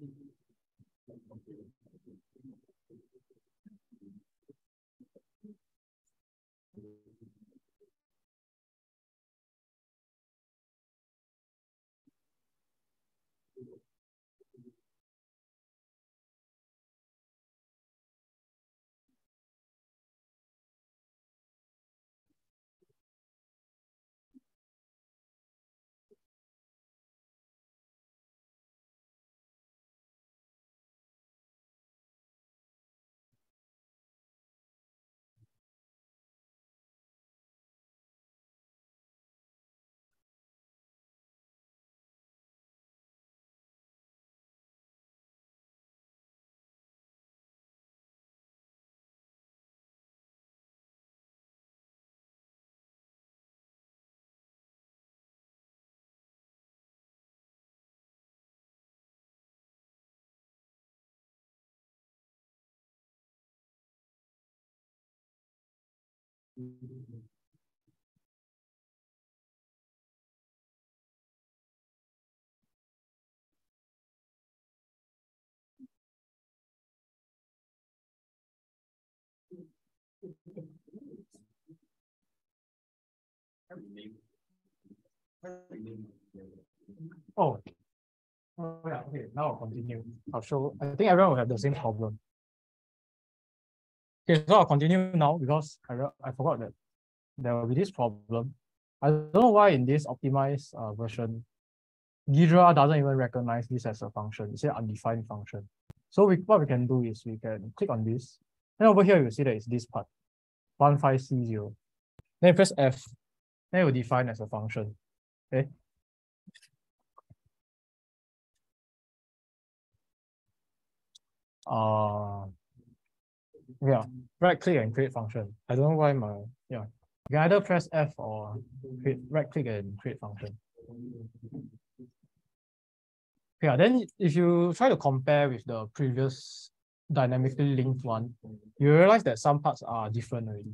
yeah, okay, now I'll continue. I'll show, I think everyone will have the same problem. Okay, so I'll continue now because I forgot that there will be this problem. I don't know why in this optimized version, Ghidra doesn't even recognize this as a function. It's an undefined function. So what we can do is we can click on this. And over here, you see that it's this part, 15C0. Then you press F, then it will define as a function. Okay. Yeah, right click and create function. I don't know why you can either press F or right click and create function. Yeah, then if you try to compare with the previous dynamically linked one, you realize that some parts are different already.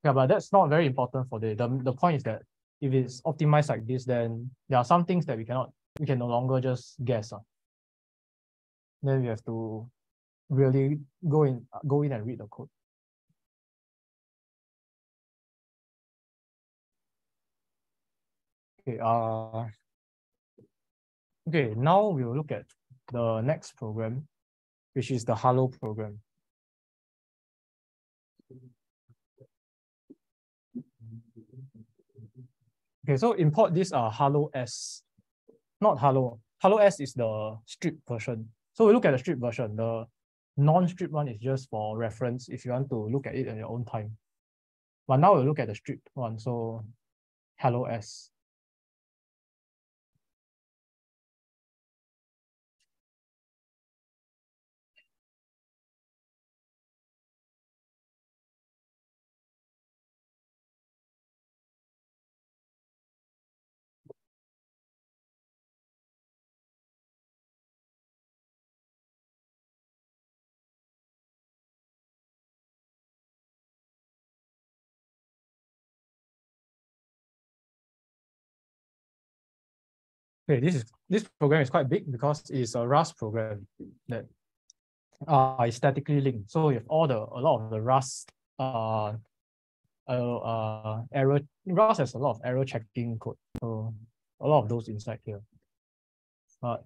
Yeah, but that's not very important for the point is that if it's optimized like this, then there are some things that we can no longer just guess. Then we have to really go in and read the code. Okay, okay, now we will look at the next program, which is the hello program. Okay, so import this hello s, not hello. Hello s is the stripped version. So we look at the stripped version. The non-stripped one is just for reference if you want to look at it at your own time. But now we'll look at the stripped one. So hello s. Okay, this program is quite big because it's a Rust program that is statically linked. So you have a lot of the Rust error. Rust has a lot of error checking code. So a lot of those inside here. But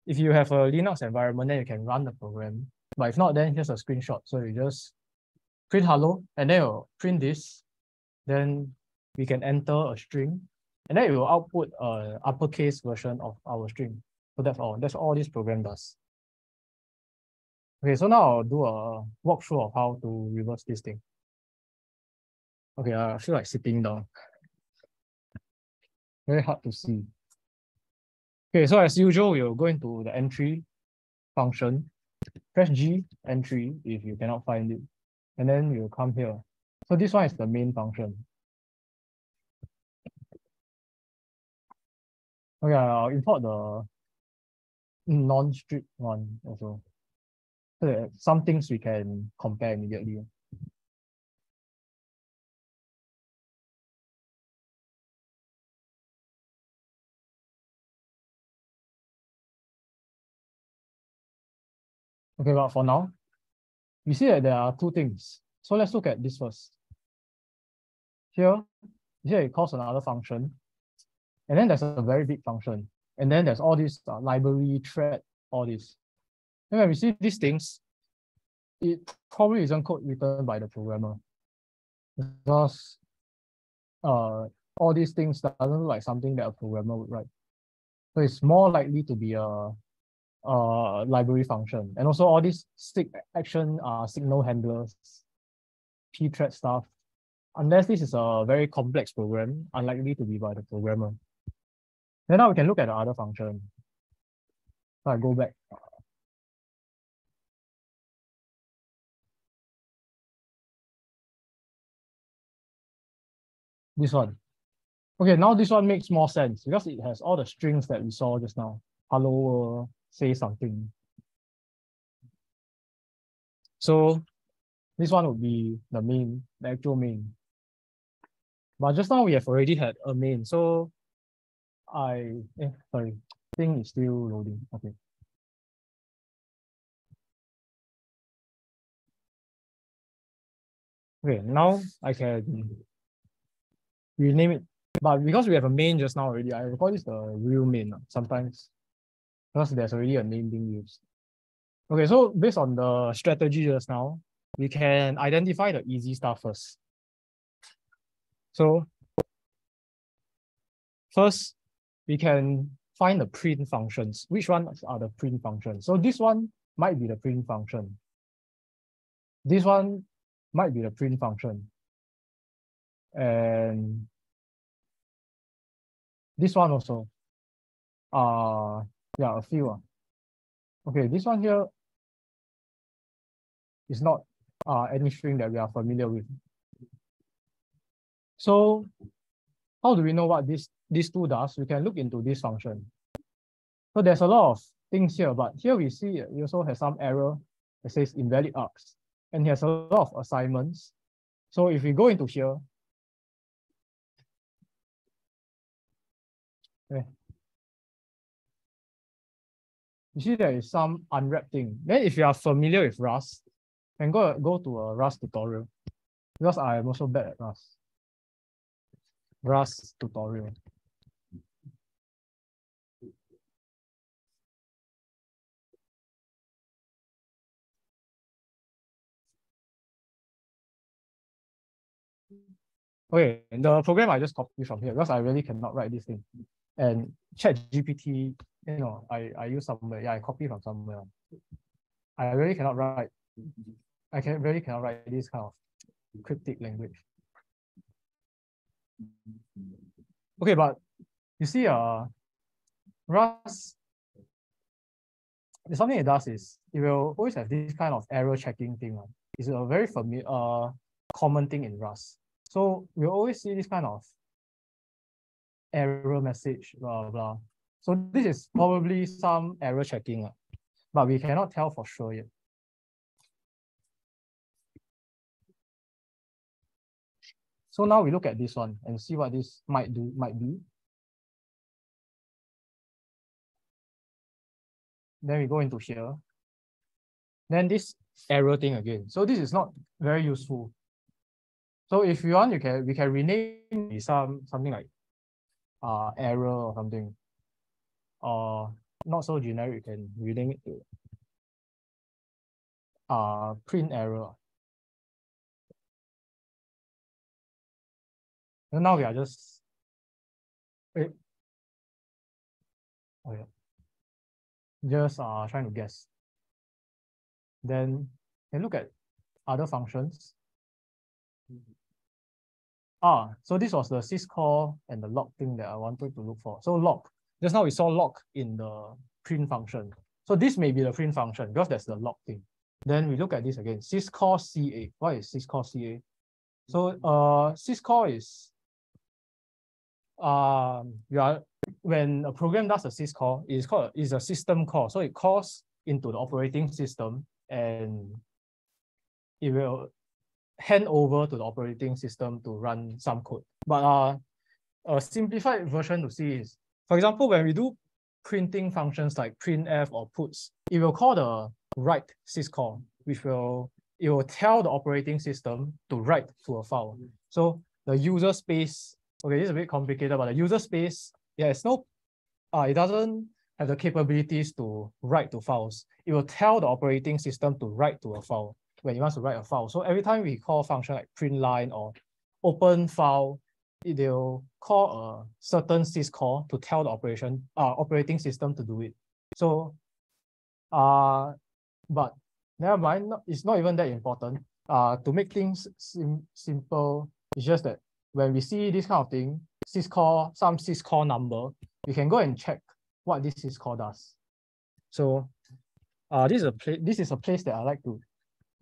if you have a Linux environment, then you can run the program. But if not, then here's a screenshot. So you just print hello, and then you'll print this. Then we can enter a string, and then it will output an uppercase version of our string. So that's all. That's all this program does. Okay, so now I'll do a walkthrough of how to reverse this thing. Okay, I feel like sitting down. Very hard to see. Okay, so as usual, we'll go into the entry function. Press G, entry, if you cannot find it. And then you'll come here. So this one is the main function. Okay, I'll import the non-stripped one also. So that some things we can compare immediately. Okay, but for now, we see that there are two things. So let's look at this first. Here it calls another function. And then there's a very big function. And then there's all these library, thread, all this. And when we see these things, it probably isn't code written by the programmer. Because all these things doesn't look like something that a programmer would write. So it's more likely to be a library function. And also all these stick action signal handlers, pthread stuff, unless this is a very complex program, unlikely to be by the programmer. Then now we can look at the other function. So I go back. This one. Okay, now this one makes more sense because it has all the strings that we saw just now. Hello, say something. So this one would be the main, the actual main. But just now we have already had a main, so thing is still loading. Okay. Okay, now I can rename it. But because we have a main just now already, I will call this the real main sometimes. Because there's already a name being used. Okay, so based on the strategy just now, we can identify the easy stuff first. So first, we can find the print functions. Which ones are the print functions? So this one might be the print function. This one might be the print function. And this one also. Yeah, a few. Okay, this one here is not any string that we are familiar with. So how do we know what these two does? We can look into this function. So there's a lot of things here, but here we see it also has some error that says invalid args. And he has a lot of assignments. So if we go into here, okay, you see there is some unwrapped thing. Then if you are familiar with Rust, then go to a Rust tutorial. Because I am also bad at Rust. Rust tutorial. Okay, and the program I just copied from here because I really cannot write this thing. And ChatGPT, I use somewhere. Yeah, I copy from somewhere. I really cannot write. Really cannot write this kind of cryptic language. Okay, but you see, Rust, something it does is it will always have this kind of error checking thing. It's a very familiar, common thing in Rust. So we always see this kind of error message, blah, blah. So this is probably some error checking, but we cannot tell for sure yet. So now we look at this one and see what this might be. Then we go into here. Then this error thing again. So this is not very useful. So if you want, we can rename something like error or something. Or not so generic, you can rename it to print error. And now we are just trying to guess. Then you look at other functions. So this was the syscall and the lock thing that I wanted to look for. So lock. Just now we saw lock in the print function. So this may be the print function because that's the lock thing. Then we look at this again. Syscall CA. What is syscall CA? So syscall is when a program does a syscall, it's a system call. So it calls into the operating system and it will hand over to the operating system to run some code. But a simplified version to see is, for example, when we do printing functions like printf or puts, it will call the write syscall, which will tell the operating system to write to a file. So the user space, okay, this is a bit complicated, but the user space, yeah, it's no, it doesn't have the capabilities to write to files. It will tell the operating system to write to a file when it wants to write a file. So every time we call a function like print line or open file, they'll call a certain syscall to tell the operating system to do it. So, but never mind, it's not even that important. To make things simple, it's just that when we see this kind of thing, syscall, some syscall number, you can go and check what this syscall does. So, this is a place that I like to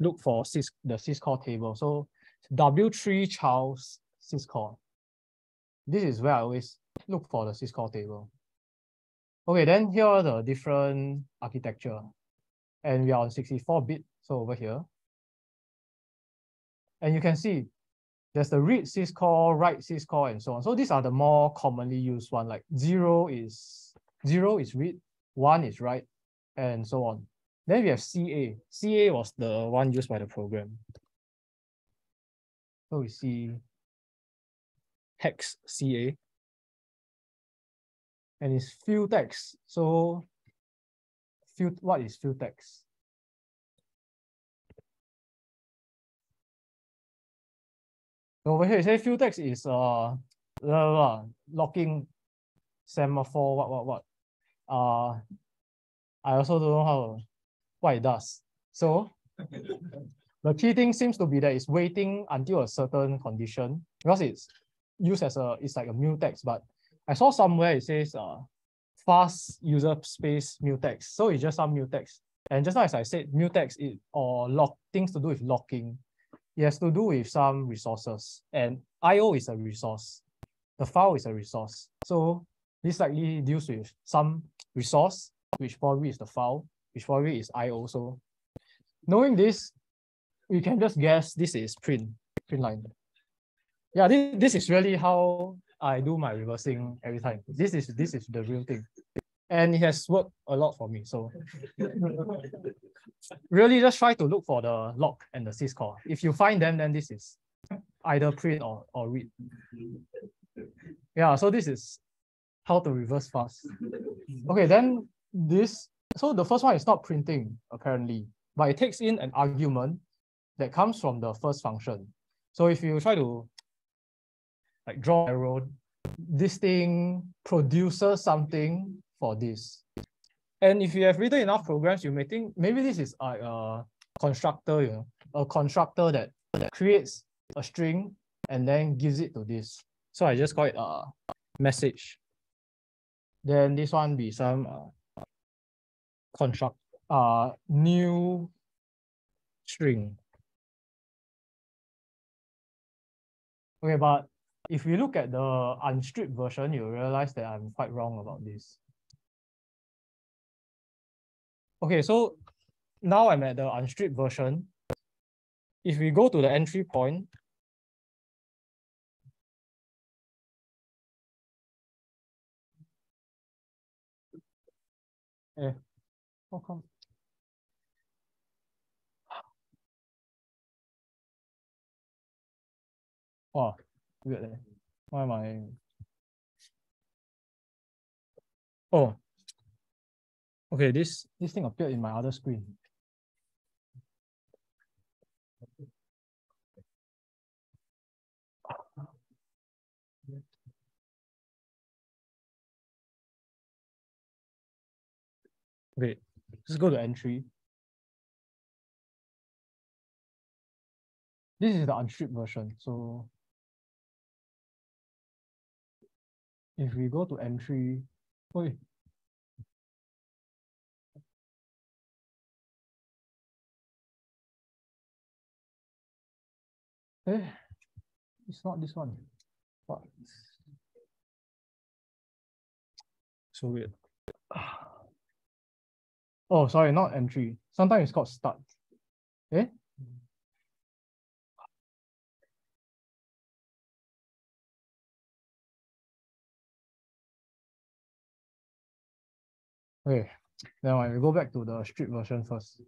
look for the syscall table. So W3 Charles syscall. This is where I always look for the syscall table. Okay, then here are the different architecture. And we are on 64-bit, so over here. And you can see there's the read syscall, write syscall, and so on. So these are the more commonly used one, like 0 is read, 1 is write, and so on. Then we have CA. CA was the one used by the program. So we see hex CA. And it's fill text. So what is fill text? Over here, it says fill text is locking semaphore, what. I also don't know what it does. So the key thing seems to be that it's waiting until a certain condition because it's used as it's like a mutex, but I saw somewhere it says fast user space mutex. So it's just some mutex. And just now, as I said, mutex things to do with locking. It has to do with some resources, and IO is a resource. The file is a resource. So this likely deals with some resource, which probably is the file, which probably is IO. So knowing this, we can just guess this is print line. Yeah, this is really how I do my reversing every time. This is the real thing. And it has worked a lot for me. So really just try to look for the lock and the syscall. If you find them, then this is either print or read. Yeah, so this is how to reverse fast. Okay, then so the first one is not printing, apparently, but it takes in an argument that comes from the first function. So if you try to like draw an arrow, this thing produces something for this. And if you have written enough programs, you may think maybe this is a constructor, a constructor that creates a string and then gives it to this. So I just call it a message. Then this one be some new string. Okay, but if we look at the unstripped version, you realize that I'm quite wrong about this. Okay, so now I'm at the unstripped version. If we go to the entry point, how come? Oh, weird. Why am I? Oh, okay. This thing appeared in my other screen. Wait, let's go to entry. This is the unstripped version. So if we go to entry, wait. It's not this one. What? So weird. Oh, sorry, not entry. Sometimes it's called start. Okay, never mind. We go back to the stripped version first.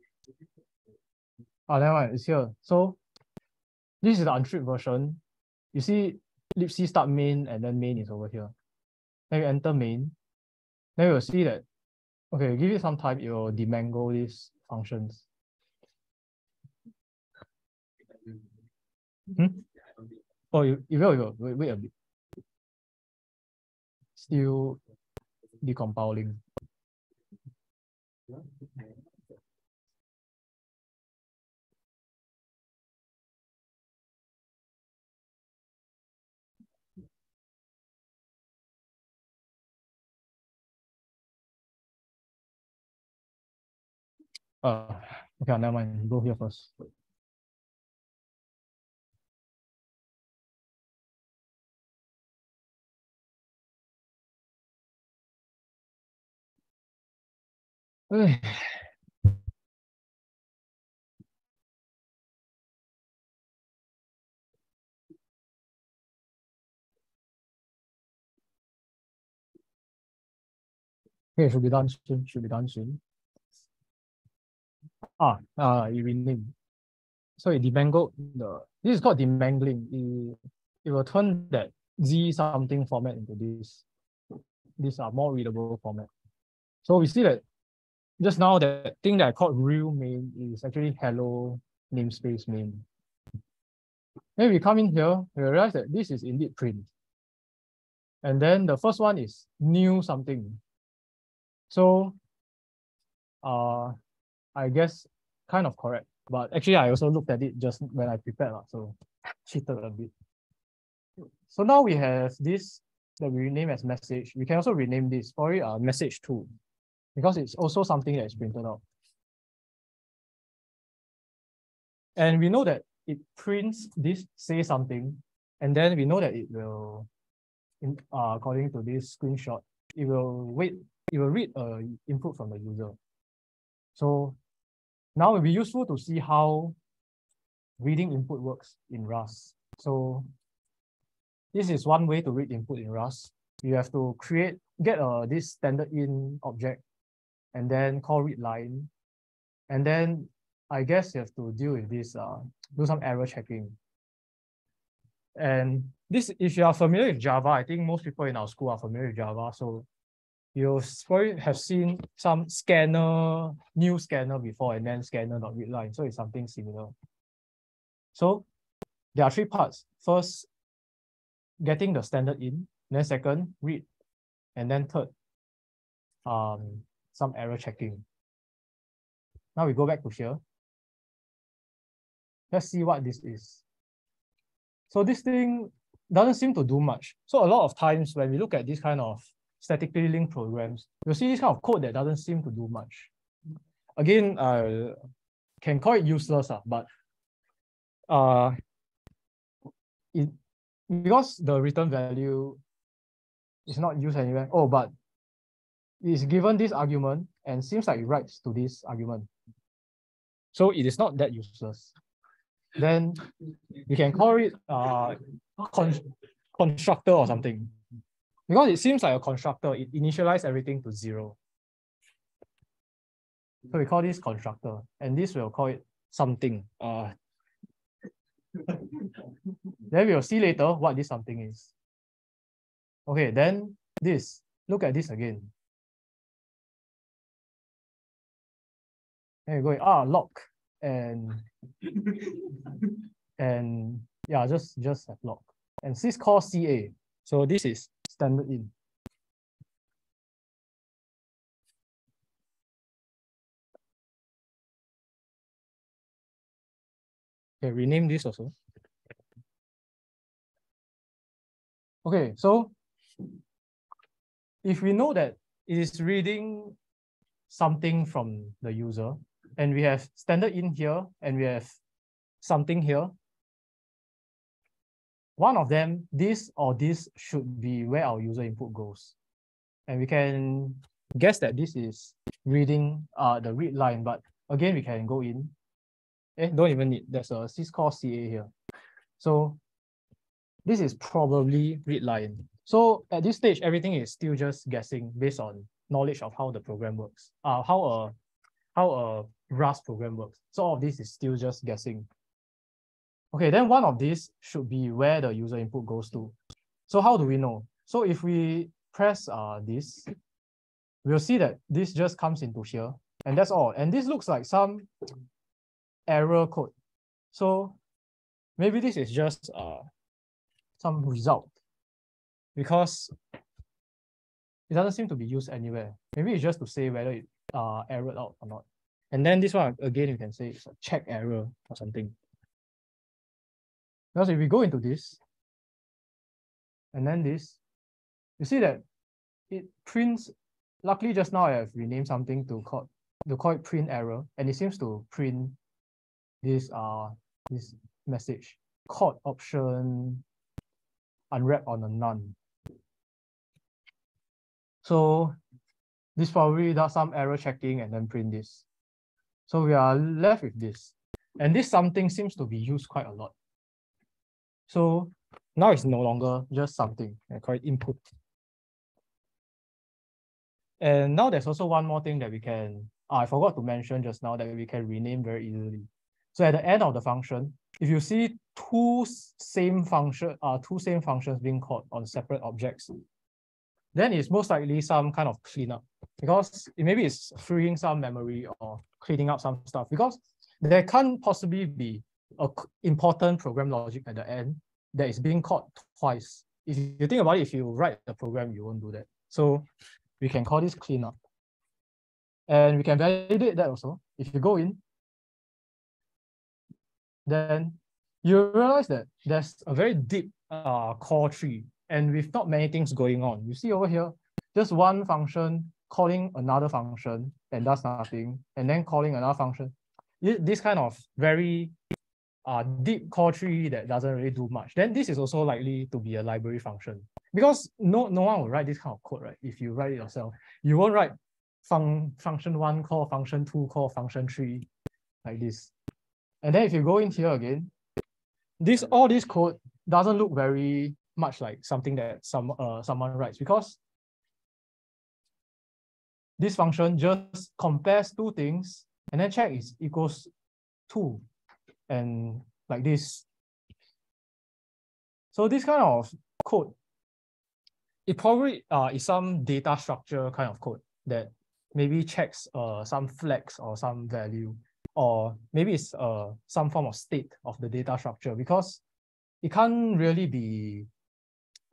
Never mind. It's here. So this is the unstripped version. You see libc start main, and then main is over here. Then you enter main. Then you'll see that, okay, give it some time, it will demangle these functions. Oh, you will. Wait a bit. Still decompiling. Okay, never mind. Go here first. Okay. Okay, should be done soon. Should be done soon. You rename. So it demangled the. This is called demangling. It will turn that Z something format into this. These are more readable format. So we see that just now that thing that I called real main is actually hello namespace main. Then we come in here, we realize that this is indeed print. And then the first one is new something. So I guess kind of correct. But actually I also looked at it just when I prepared, so cheated a bit. So now we have this that we rename as message. We can also rename this for it message 2, because it's also something that is printed out. And we know that it prints this say something, and then we know that it will, according to this screenshot, it will read input from the user. So now it will be useful to see how reading input works in Rust. So this is one way to read input in Rust. You have to get this standard in object, and then call readline, and then I guess you have to deal with this, do some error checking. And this, if you are familiar with Java, I think most people in our school are familiar with Java. So you'll probably have seen some scanner, new scanner before, and then scanner.readline. So it's something similar. So there are 3 parts. First, getting the standard in, then second, read, and then third, some error checking. Now we go back to here. Let's see what this is. So this thing doesn't seem to do much. So a lot of times when we look at this kind of statically linked programs, you'll see this kind of code that doesn't seem to do much. Again, can call it useless, but because the return value is not used anywhere. Oh, but it's given this argument and seems like it writes to this argument. So it is not that useless. Then you can call it constructor or something. Because it seems like a constructor, it initializes everything to 0. So we call this constructor, and this will call it something. Then we'll see later what this something is. Okay, then this. Look at this again. Then we go lock and yeah, just have lock. And syscall CA. So this is standard in. Okay, rename this also. Okay, so if we know that it is reading something from the user, and we have standard in here, and we have something here, one of them, this or this, should be where our user input goes. And we can guess that this is reading the read line, but again, we can go in. Don't even need, there's a syscall CA here. So this is probably read line. So at this stage, everything is still just guessing based on knowledge of how the program works, how a Rust program works. So all of this is still just guessing. Okay, then one of these should be where the user input goes to. So how do we know? So if we press this, we'll see that this just comes into here, and that's all. And this looks like some error code. So maybe this is just some result, because it doesn't seem to be used anywhere. Maybe it's just to say whether it errored out or not. And then this one, again, you can say it's a check error or something. Because if we go into this, and then this, you see that it prints, luckily just now I have renamed something to call it print error, and it seems to print this message, caught option unwrap on a none. So this probably does some error checking and then print this. So we are left with this. And this something seems to be used quite a lot. So now it's no longer just something. I call it input. And now there's also one more thing that we can, I forgot to mention just now, that we can rename very easily. So at the end of the function, if you see two same functions being called on separate objects, then it's most likely some kind of cleanup, because maybe it's freeing some memory or cleaning up some stuff, because there can't possibly be an important program logic at the end that is being called twice. If you think about it, if you write the program, you won't do that. So we can call this cleanup. And we can validate that also. If you go in, then you realize that there's a very deep core tree, and with not many things going on. You see over here, just one function calling another function and does nothing, and then calling another function. This kind of very deep core tree that doesn't really do much. Then this is also likely to be a library function, because no one will write this kind of code, right? If you write it yourself, you won't write function 1 call function 2 call function 3 like this. And then if you go in here again, all this code doesn't look very much like something that someone writes, because this function just compares two things and then check is equals 2 and like this. So this kind of code, it probably is some data structure kind of code that maybe checks some flags or some value, or maybe it's some form of state of the data structure, because it can't really be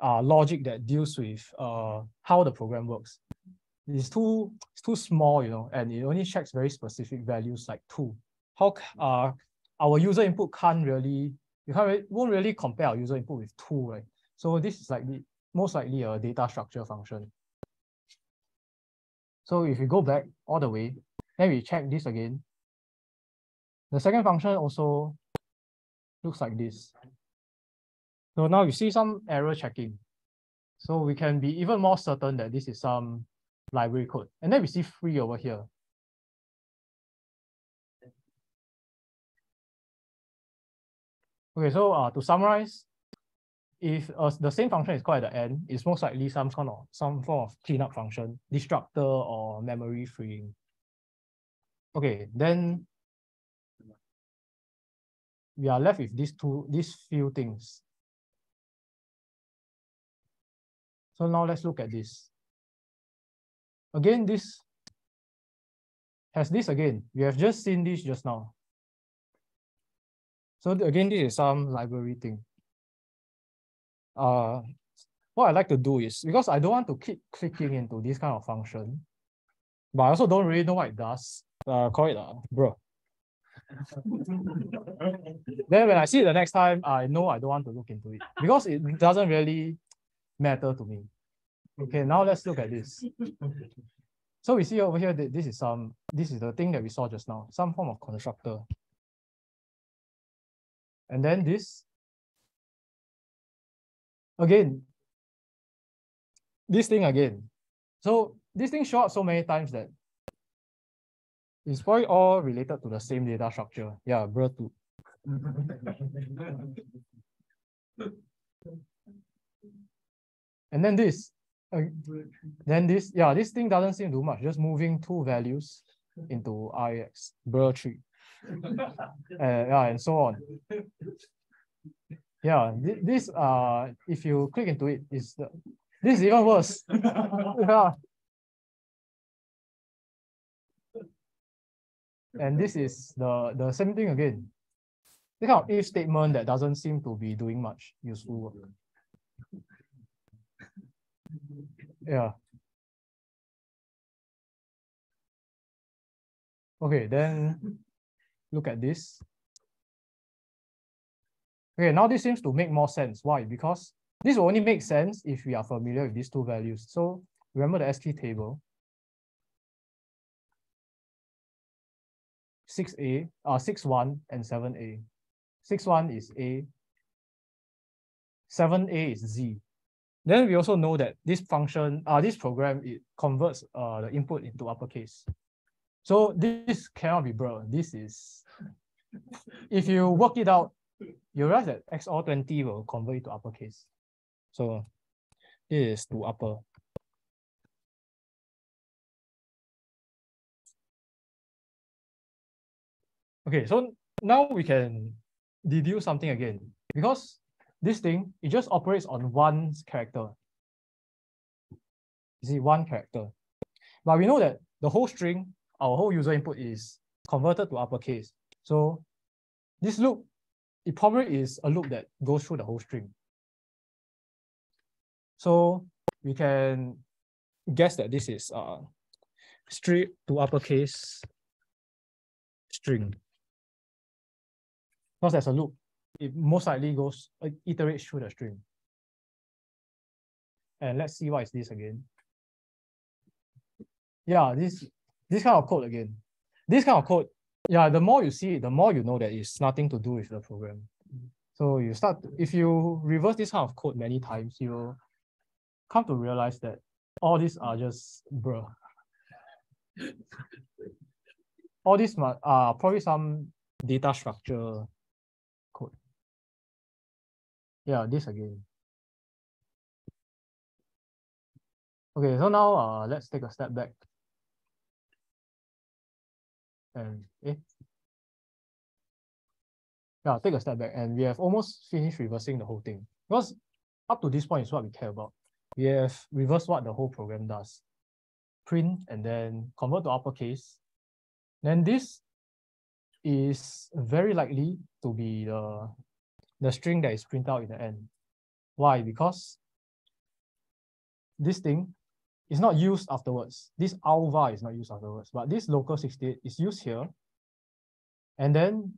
logic that deals with how the program works. It's too small, you know, and it only checks very specific values like 2. How our user input won't really compare our user input with 2, right? So this is most likely a data structure function. So if we go back all the way, then we check this again. The second function also looks like this. So now you see some error checking. So we can be even more certain that this is some library code. And then we see free over here. Okay, so to summarize, if the same function is called at the end, it's most likely some form of cleanup function, destructor or memory freeing. Okay, then we are left with these few things. So now let's look at this. Again, this has this again. We have just seen this just now. So again, this is some library thing. What I like to do is, because I don't want to keep clicking into this kind of function, but I also don't really know what it does. Call it bro. Then when I see it the next time, I know I don't want to look into it, because it doesn't really matter to me. Okay, now let's look at this. So we see over here that this is the thing that we saw just now, some form of constructor. And then this, again, this thing again. So this thing shows up so many times that it's probably all related to the same data structure. Yeah, bro too. And then this. Then this thing doesn't seem to do much, just moving two values into RAX, blur tree. And so on. Yeah, this if you click into it, this is even worse. Yeah. And this is the same thing again. This kind of if statement that doesn't seem to be doing much useful work. Yeah. Okay, then look at this. Okay, now this seems to make more sense. Why? Because this will only make sense if we are familiar with these two values. So remember the ASCII table. 6A, 6.1 and 7A. 6.1 is A, 7A is Z. Then we also know that this function, this program, it converts the input into uppercase. So this cannot be blur. This is, if you work it out, you realize that XOR 20 will convert it to uppercase. So this is to upper. Okay, so now we can deduce something again, because this thing, it just operates on one character. You see, one character. But we know that the whole string, our whole user input is converted to uppercase. So this loop, it probably is a loop that goes through the whole string. So we can guess that this is straight to uppercase string. Because there's a loop, it most likely goes, iterates through the string. And let's see what is this again. Yeah, this kind of code again. This kind of code, yeah, the more you see it, the more you know that it's nothing to do with the program. So you start, if you reverse this kind of code many times, you'll come to realize that all these are just bruh. All these are probably some data structure code. Yeah, this again. Okay, so now let's take a step back. And yeah, take a step back, and we have almost finished reversing the whole thing. Because up to this point is what we care about. We have reversed what the whole program does. Print and then convert to uppercase. Then this is very likely to be the string that is printed out in the end. Why? Because this thing is not used afterwards. This alva is not used afterwards, but this local 68 is used here. And then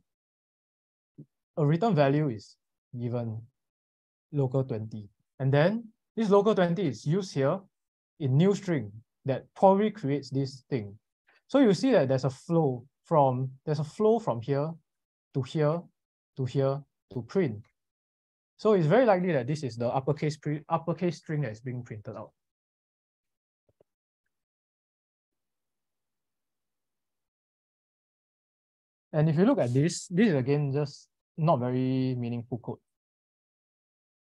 a return value is given local 20. And then this local 20 is used here in new string that probably creates this thing. So you see that there's a flow from here to here to here to print. So it's very likely that this is the uppercase string that is being printed out. And if you look at this is again just not very meaningful code.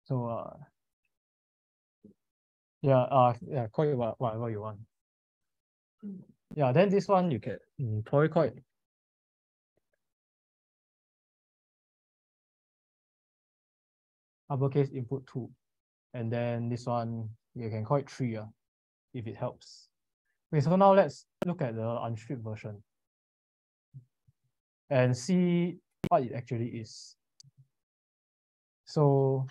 So yeah, call it whatever you want. Yeah, then this one you can probably call it uppercase input 2. And then this one you can call it 3 if it helps. Okay, so now let's look at the unstripped version and see what it actually is. So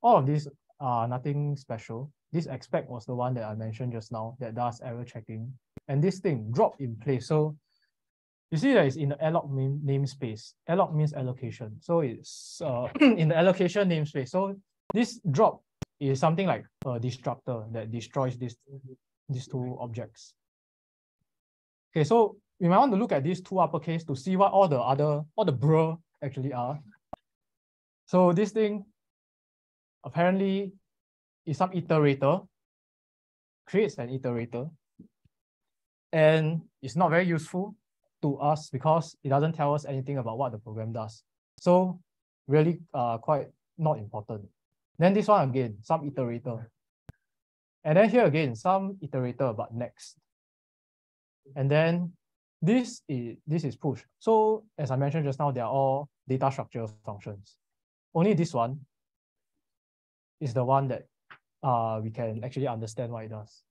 all of these are nothing special. This expect was the one that I mentioned just now that does error checking. And this thing drop in place. So you see that it's in the alloc namespace. Alloc means allocation. So it's in the allocation namespace. So this drop is something like a destructor that destroys these two objects. Okay, so we might want to look at these two uppercase to see what all the bro actually are. So this thing apparently is some iterator, creates an iterator, and it's not very useful to us because it doesn't tell us anything about what the program does. So really quite not important. Then this one again, some iterator. And then here again, some iterator, but next. And then this is push. So as I mentioned just now, they are all data structure functions. Only this one is the one that we can actually understand what it does.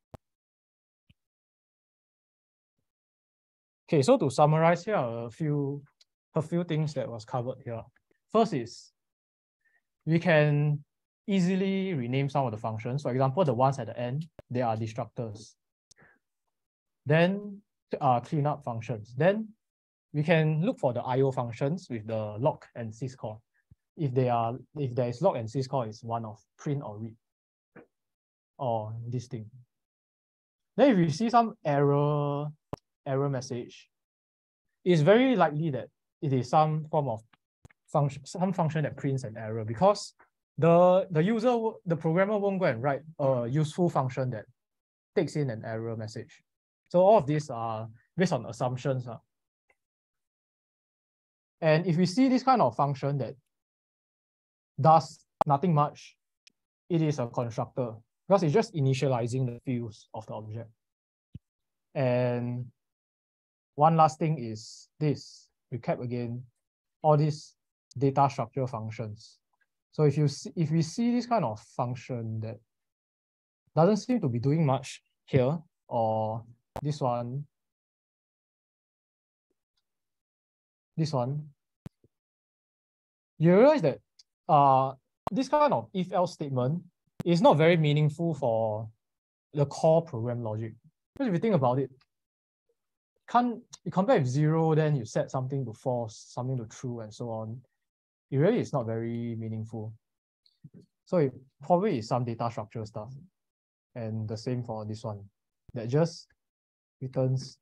Okay, so to summarize, here are a few things that was covered here. First is we can easily rename some of the functions. For example, the ones at the end, they are destructors. Then cleanup functions. Then we can look for the IO functions with the lock and syscall. If there is lock and syscall, it's one of print or read or this thing. Then if you see some error message, it's very likely that it is some form of function that prints an error, because the programmer won't go and write a useful function that takes in an error message. So all of these are based on assumptions. And if we see this kind of function that does nothing much, it is a constructor, because it's just initializing the fields of the object. And one last thing is this, recap again, all these data structure functions. So if we see this kind of function that doesn't seem to be doing much here, or this one, you realize that this kind of if-else statement is not very meaningful for the core program logic. Because if you think about it, you compare with 0, then you set something to false, something to true, and so on. It really is not very meaningful. So it probably is some data structure stuff. And the same for this one, that just returns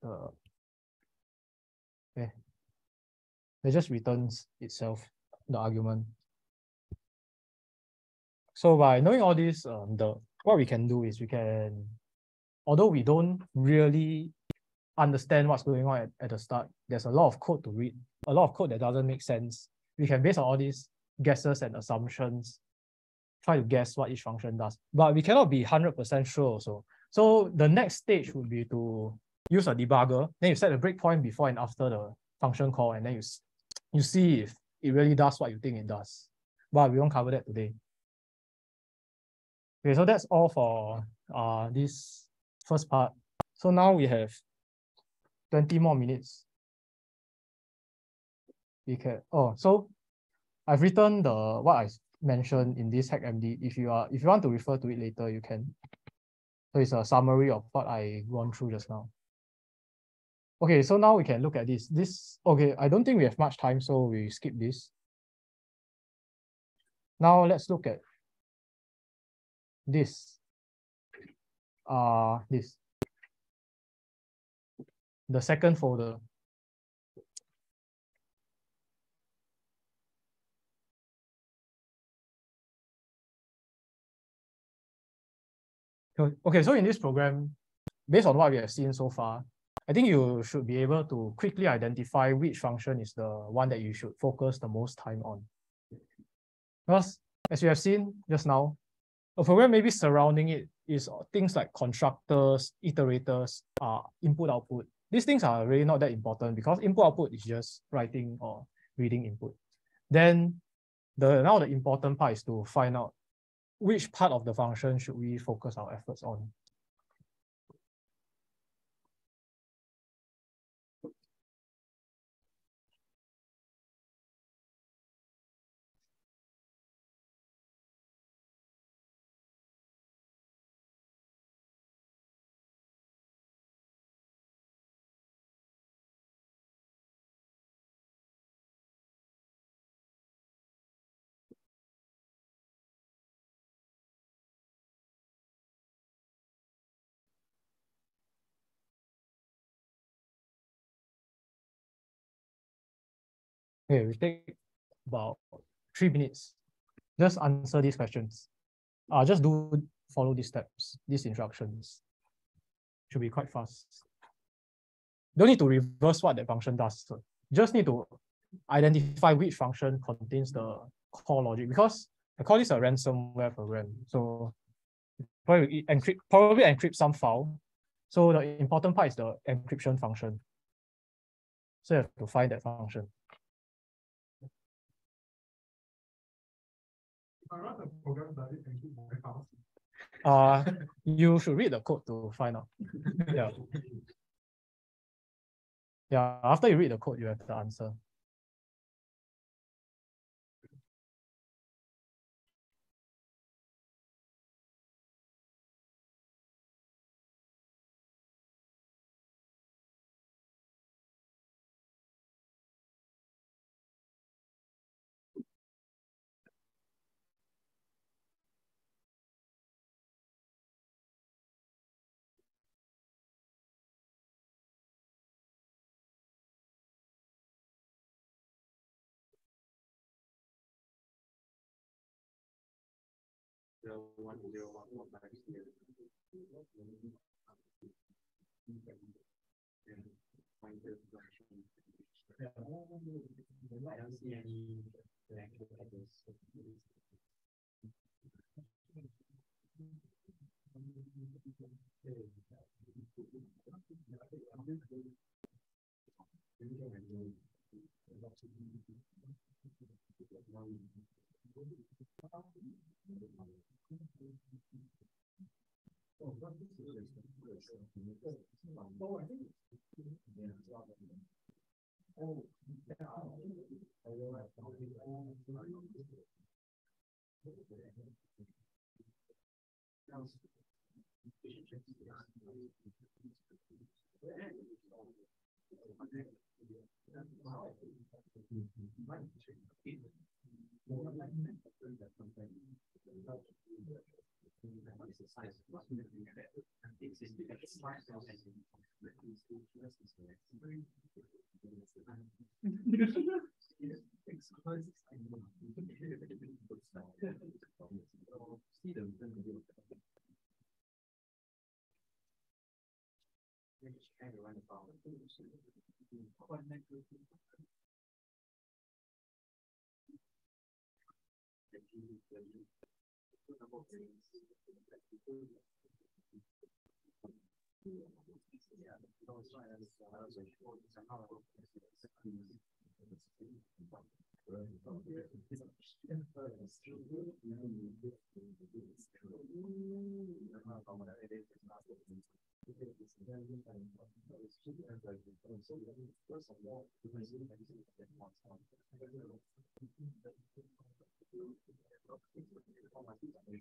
it just returns itself, the argument. So by knowing all this, what we can do is we can, although we don't really understand what's going on at the start, there's a lot of code to read, a lot of code that doesn't make sense. We can, based on all these guesses and assumptions, try to guess what each function does. But we cannot be 100% sure also. So the next stage would be to use a debugger. Then you set a breakpoint before and after the function call, and then you see if it really does what you think it does. But we won't cover that today. Okay, so that's all for this first part. So now we have 20 more minutes. So I've written what I mentioned in this hackmd. If you want to refer to it later, you can. So it's a summary of what I gone through just now. Okay, so now we can look at this. Okay, I don't think we have much time, so we skip this. Now let's look at this. The second folder. Okay, so in this program, based on what we have seen so far, I think you should be able to quickly identify which function is the one that you should focus the most time on. Because as you have seen just now, a program maybe surrounding it is things like constructors, iterators, input, output. These things are really not that important, because input, output is just writing or reading input. Then now the important part is to find out which part of the function should we focus our efforts on. Okay, we take about 3 minutes. Just answer these questions. Just follow these steps, these instructions. Should be quite fast. Don't need to reverse what that function does. So just need to identify which function contains the core logic, because I call this a ransomware program. So you probably encrypt some file. So the important part is the encryption function. So you have to find that function. If I run the program, does it encrypt my file? You should read the code to find out. Yeah. Yeah, after you read the code, you have the answer. I don't see any blanket headers.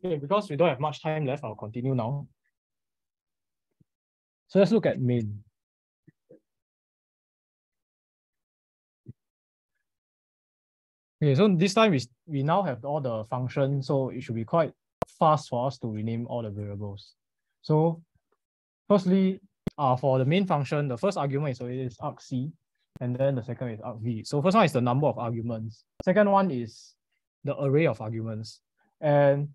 Okay, because we don't have much time left, I'll continue now. So let's look at main. Okay, so this time we now have all the functions, so it should be quite fast for us to rename all the variables. So firstly, for the main function, the first argument is always argc, and then the second is argv. So first one is the number of arguments. Second one is the array of arguments. And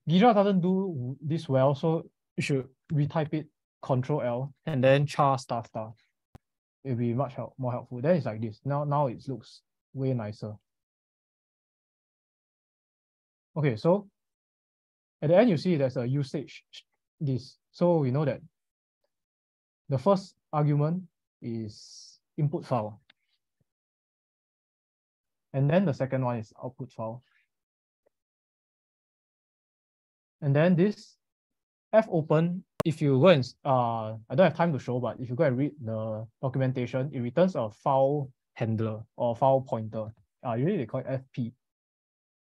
Ghidra doesn't do this well, so you should retype it Ctrl-L and then char star star. It'll be much more helpful. Then it's like this. Now it looks way nicer. Okay, so at the end, you see there's a usage this. So we know that the first argument is input file. And then the second one is output file. And then this fopen, if you go and, I don't have time to show, but if you go and read the documentation, it returns a file handler or file pointer. Usually they call it FP.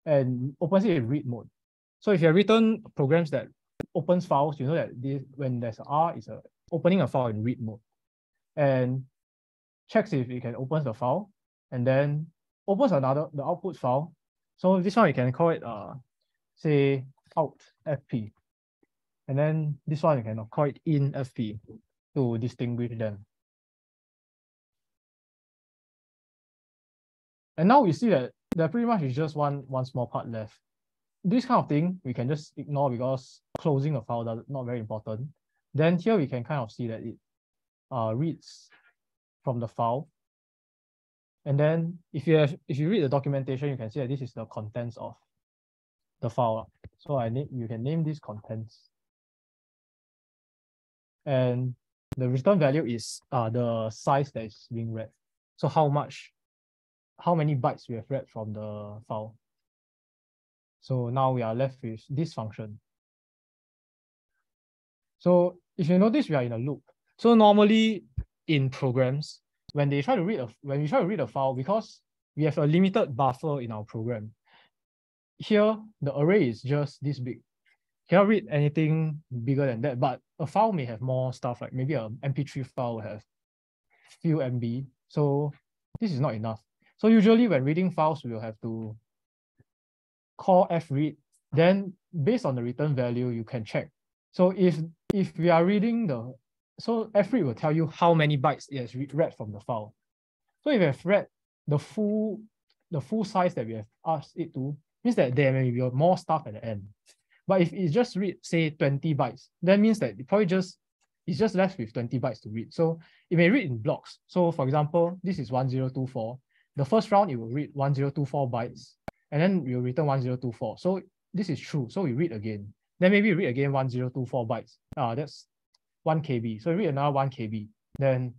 And opens it in read mode. So if you have written programs that opens files, you know that this, when there's R, is opening a file in read mode. And checks if it can open the file, and then opens the output file. So this one you can call it say out FP. And then this one you can call it in FP to distinguish them. And now we see that there pretty much is just one small part left. This kind of thing we can just ignore because closing a file is not very important. Then here we can kind of see that it reads from the file. And then if you read the documentation, you can see that this is the contents of the file. So you can name these contents. and the return value is the size that is being read. So how many bytes we have read from the file. So now we are left with this function. So if you notice, we are in a loop. So normally in programs, when we try to read a file, because we have a limited buffer in our program, here the array is just this big. Cannot read anything bigger than that, but a file may have more stuff, like maybe a MP3 file will have few MB. So this is not enough. So usually when reading files, we will have to call fread. Then based on the return value, you can check. So if we are reading so fread will tell you how many bytes it has read from the file. So if you have read the full size that we have asked it to, means that there may be more stuff at the end. But if it just read, say 20 bytes, that means that it's just left with 20 bytes to read. So it may read in blocks. So for example, this is 1024. The first round, it will read 1024 bytes, and then we will return 1024. So this is true. So we read again. Then maybe read again 1024 bytes. That's 1 KB. So read another 1 KB. Then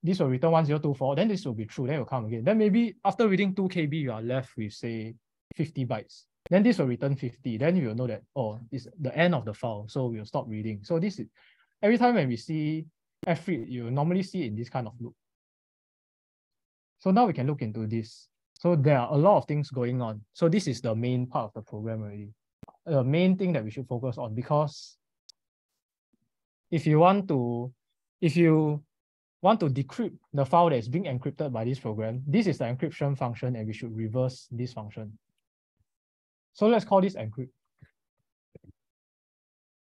this will return 1024. Then this will be true. Then it will come again. Then maybe after reading 2 KB, you are left with, say, 50 bytes. Then this will return 50. Then you will know that, oh, it's the end of the file. So we'll stop reading. So this is every time when we see fread, you normally see it in this kind of loop. So now we can look into this. So there are a lot of things going on. So this is the main part of the program already. The main thing that we should focus on, because if you want to decrypt the file that is being encrypted by this program, this is the encryption function, and we should reverse this function. So let's call this encrypt.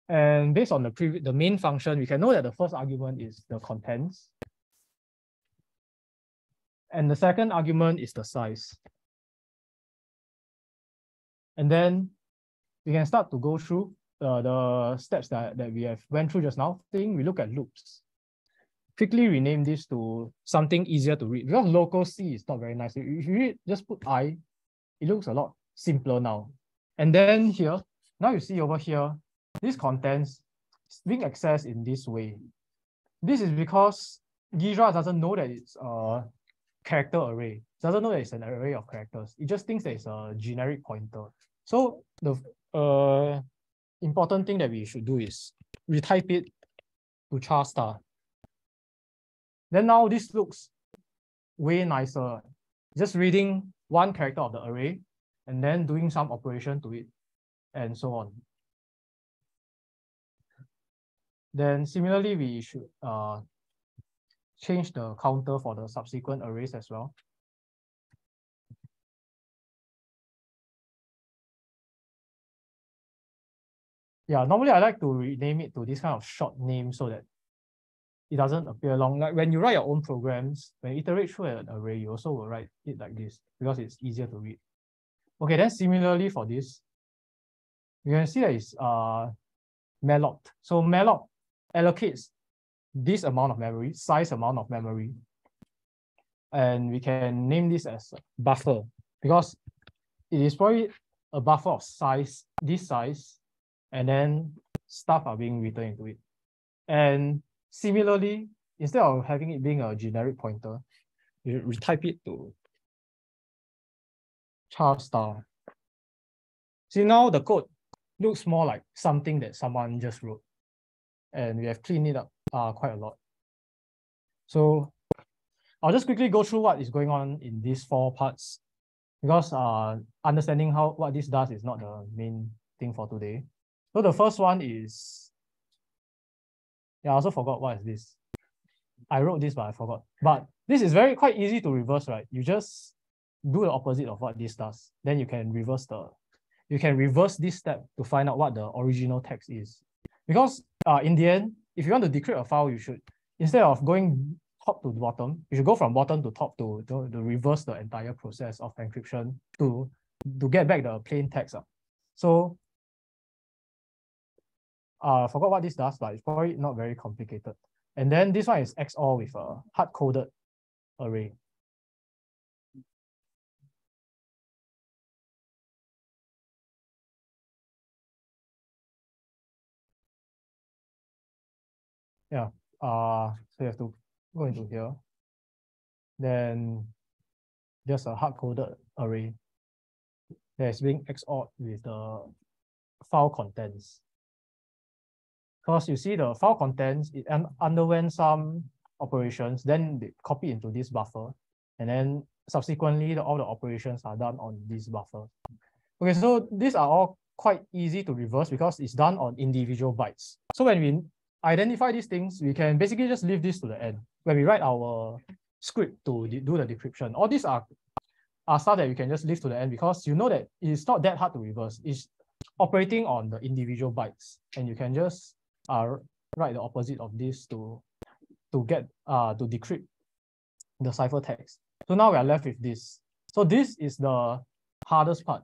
And based on the main function, we can know that the first argument is the contents. And the second argument is the size. And then we can start to go through the steps that we have went through just now. We look at loops. Quickly rename this to something easier to read, because local C is not very nice. If you read, just put I, it looks a lot simpler now. And then here, now you see over here, this contents is being accessed in this way. This is because Ghidra doesn't know that it's a character array. It doesn't know that it's an array of characters. It just thinks that it's a generic pointer. So the important thing that we should do is retype it to char star. Then now this looks way nicer. Just reading one character of the array and then doing some operation to it, and so on. Then similarly, we should change the counter for the subsequent arrays as well. Yeah, normally I like to rename it to this kind of short name so that it doesn't appear long. Like when you write your own programs, when you iterate through an array, you also will write it like this because it's easier to read. Okay, then similarly for this, you can see that it's malloc. So malloc allocates this amount of memory, size amount of memory, and we can name this as buffer because it is probably a buffer of size, this size, and then stuff are being written into it. And similarly, instead of having it being a generic pointer, you retype it to char star. See, now the code looks more like something that someone just wrote, and we have cleaned it up quite a lot. So I'll just quickly go through what is going on in these 4 parts, because understanding what this does is not the main thing for today. So the first one is, I also forgot what is this. I wrote this, but I forgot. But this is quite easy to reverse, right? You just do the opposite of what this does. Then you can reverse this step to find out what the original text is. Because in the end, if you want to decrypt a file, you should, instead of going top to bottom, you should go from bottom to top to reverse the entire process of encryption to get back the plain text. So I forgot what this does, but it's probably not very complicated. And then this one is XOR with a hard-coded array. yeah, so you have to go into here. Then just a hard-coded array that is being XORed with the file contents. Because you see the file contents, it underwent some operations, then they copy into this buffer, and then subsequently all the operations are done on this buffer. Okay, so these are all quite easy to reverse because it's done on individual bytes. So when we identify these things, we can basically just leave this to the end. When we write our script to do the decryption, all these are stuff that we can just leave to the end because you know that it's not that hard to reverse. It's operating on the individual bytes, and you can just write the opposite of this to decrypt the ciphertext. So now we are left with this. So this is the hardest part.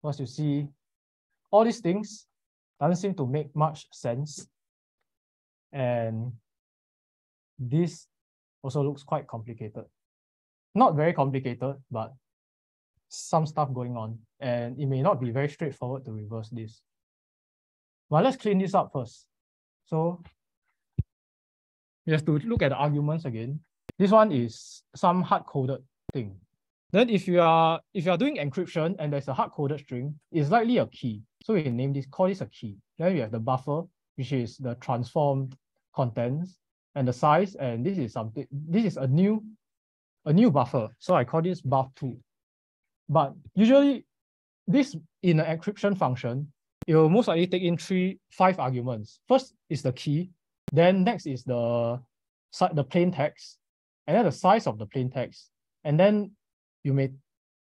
Because you see, all these things doesn't seem to make much sense. And this also looks quite complicated. Not very complicated, but some stuff going on. And it may not be very straightforward to reverse this. But let's clean this up first. So we have to look at the arguments again. This one is some hard-coded thing. Then if you are doing encryption and there's a hard-coded string, it's likely a key. So we can call this a key. Then we have the buffer, which is the transformed contents, and the size, and this is a new buffer. So I call this buff2. But usually this in an encryption function, it will most likely take in 5 arguments. First is the key, then next is the plain text, and then the size of the plain text, and then you may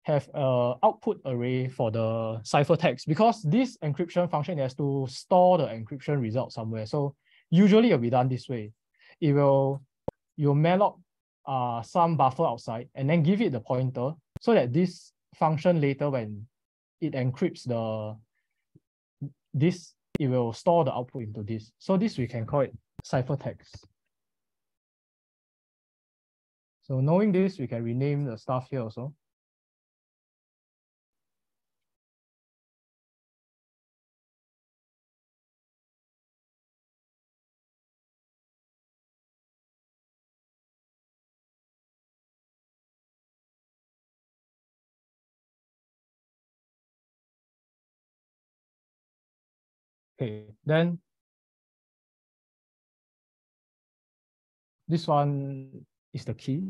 have an output array for the ciphertext because this encryption function has to store the encryption result somewhere. So usually it'll be done this way. You'll malloc some buffer outside and then give it the pointer so that this function later, when it encrypts it will store the output into this. So this we can call it ciphertext. So knowing this, we can rename the stuff here also. Okay, then this one is the key.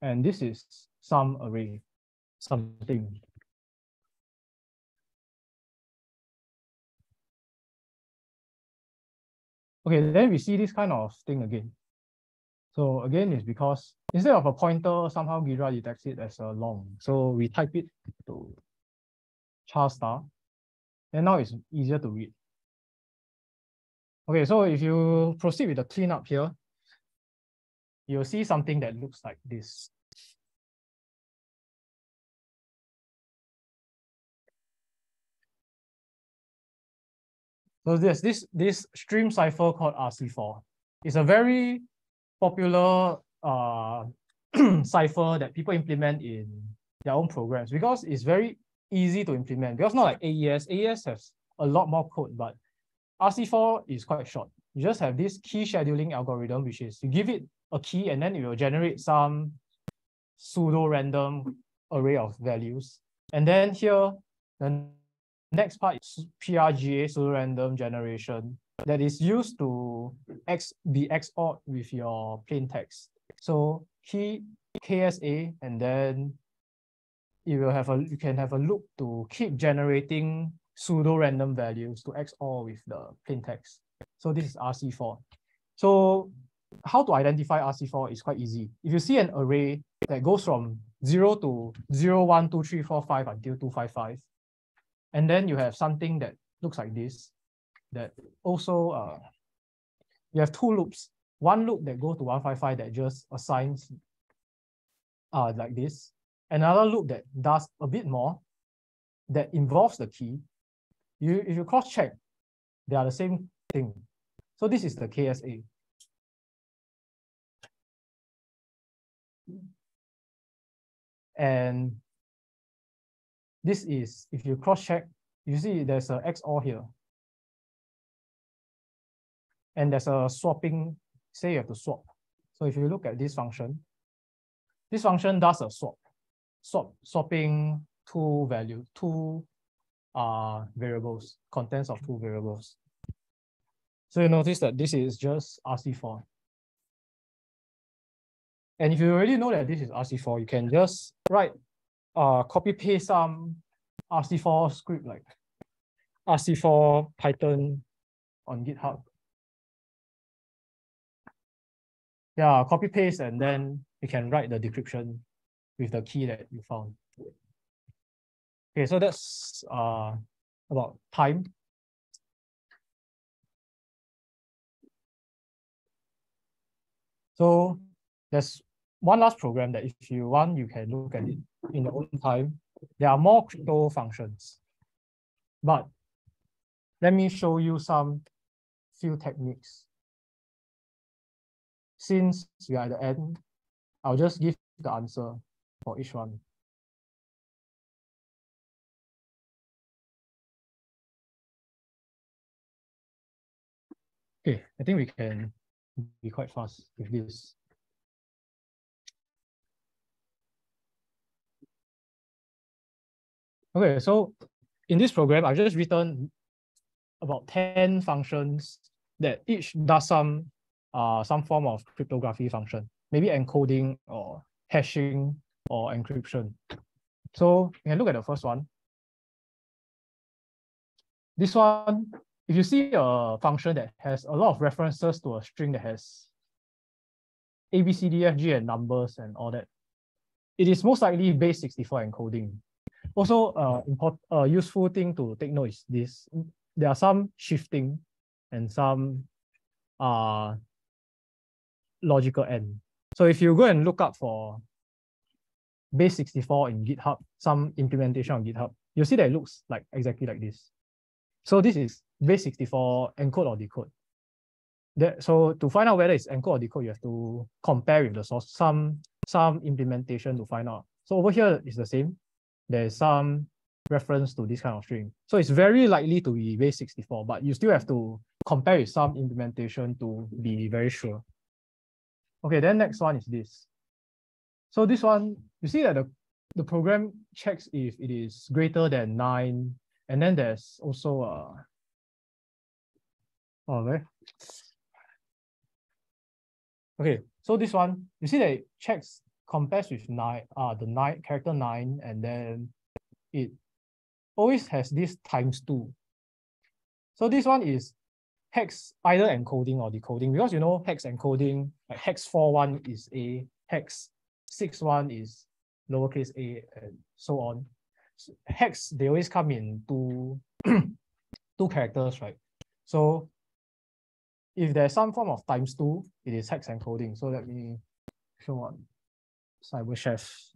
And this is some array, something. Okay, then we see this kind of thing again. So again, it's because instead of a pointer, somehow Ghidra detects it as a long. So we type it to char star. And now it's easier to read. Okay, so if you proceed with the cleanup here, you'll see something that looks like this. So there's this stream cipher called RC4. It's a very popular cipher that people implement in their own programs because it's very easy to implement. Because not like AES. AES has a lot more code, but RC4 is quite short. You just have this key scheduling algorithm, which is you give it a key and then it will generate some pseudo-random array of values. And then here, the next part is PRGA, pseudo-random generation, that is used to be XORed with your plain text. So key KSA, and then you can have a loop to keep generating pseudo-random values to XOR with the plain text. So this is RC4. So how to identify RC4 is quite easy. If you see an array that goes from 0 to 0, 1, 2, 3, 4, 5 until 255, and then you have something that looks like this, that also, you have 2 loops. One loop that goes to 155 that just assigns like this. Another loop that does a bit more, that involves the key. If you cross-check, they are the same thing. So this is the KSA. And this is, if you cross-check, you see there's an XOR here. and there's a swapping, say you have to swap. So if you look at this function does a swapping two variables, contents of two variables. So you notice that this is just RC4. And if you already know that this is RC4, you can just write, copy paste some RC4 script like RC4 Python on GitHub. Yeah, copy paste, and then you can write the decryption with the key that you found. Okay, so that's about time. So there's one last program that if you want, you can look at it in your own time. There are more crypto functions, but let me show you some few techniques. Since we are at the end, I'll just give the answer for each one. Okay, I think we can be quite fast with this. Okay, so in this program, I've just written about 10 functions that each does some form of cryptography function, maybe encoding or hashing or encryption. So you can look at the first one. This one, if you see a function that has a lot of references to a string that has A, B, C, D, F, G, and numbers and all that, it is most likely base 64 encoding. Also, useful thing to take note is this. There are some shifting and some logical end. So if you go and look up for base 64 in GitHub, some implementation on GitHub, you'll see that it looks like exactly like this. So this is base 64 encode or decode. So to find out whether it's encode or decode, you have to compare with the source, some implementation to find out. So over here it's the same. There's some reference to this kind of string. So it's very likely to be base 64, but you still have to compare with some implementation to be very sure. Okay, then next one is this. So this one, you see that the program checks if it is greater than 9, and then there's also okay, so this one, you see that it checks, compares with 9, the character 9, and then it always has this ×2. So this one is hex either encoding or decoding, because you know hex encoding, like hex 4.1 is A, hex 6.1 is lowercase a, and so on. So hex, they always come in two characters, right? So if there's some form of ×2, it is hex encoding. So let me show on CyberChef.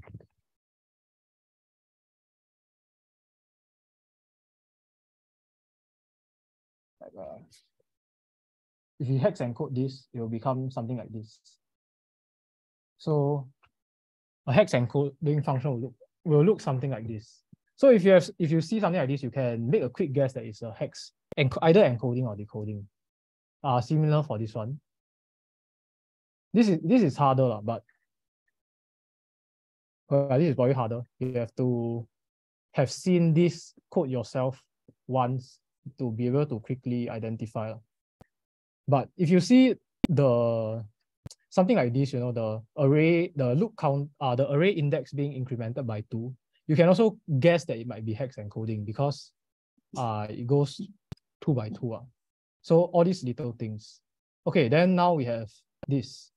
If you hex encode this, it will become something like this. So a hex encoding function will look something like this. So if you see something like this, you can make a quick guess that it's a hex, either encoding or decoding. Similar for this one. This is harder, but this is probably harder. You have to have seen this code yourself once to be able to quickly identify. But if you see something like this, you know, the array, the loop count, the array index being incremented by 2, you can also guess that it might be hex encoding because it goes 2 by 2. So all these little things. Okay, then now we have this.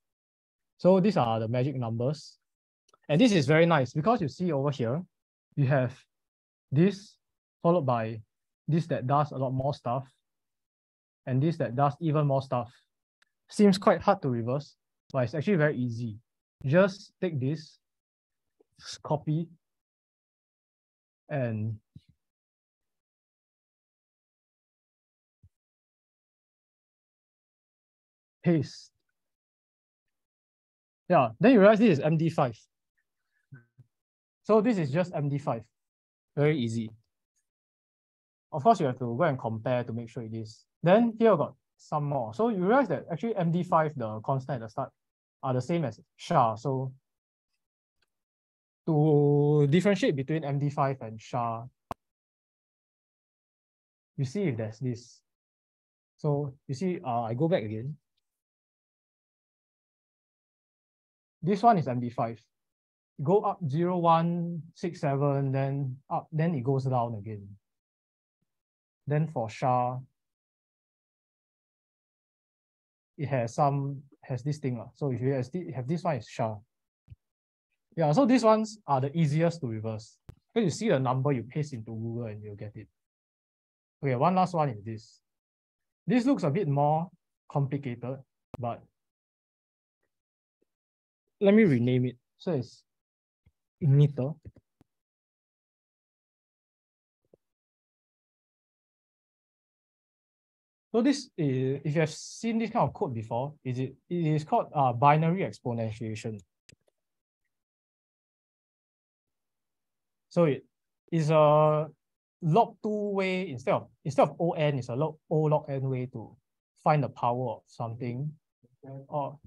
So these are the magic numbers. And this is very nice because you see over here, you have this followed by this that does a lot more stuff, and this that does even more stuff. Seems quite hard to reverse, but it's actually very easy. Just take this, copy, and paste. Yeah, then you realize this is MD5. So this is just MD5. Very easy. Of course, you have to go and compare to make sure it is. Then here I've got some more. So you realize that actually MD5, the constant at the start, are the same as SHA. So to differentiate between MD5 and SHA, you see if there's this. So you see, I go back again. This one is MD5. Go up 0, 1, 6, 7, then up, then it goes down again. Then for SHA, it has this thing. So if you have this one, is SHA. Yeah, so these ones are the easiest to reverse. Because you see the number, you paste into Google and you'll get it. Okay, one last one is this. This looks a bit more complicated, but let me rename it. So it's emitter. So this is, if you have seen this kind of code before, it is called binary exponentiation. So it is a log 2 way instead of ON, it's a O log n way to find the power of something. Or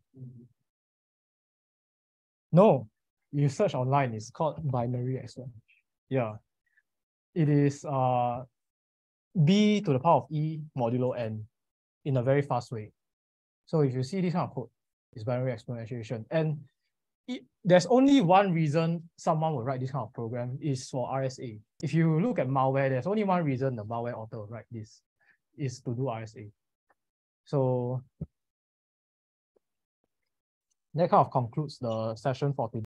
no, you search online, it's called binary exponentiation. Yeah. It is b to the power of e modulo n in a very fast way. So if you see this kind of code, it's binary exponentiation. And there's only one reason someone will write this kind of program is for RSA. If you look at malware, there's only one reason the malware author will write this is to do RSA. So that kind of concludes the session for today.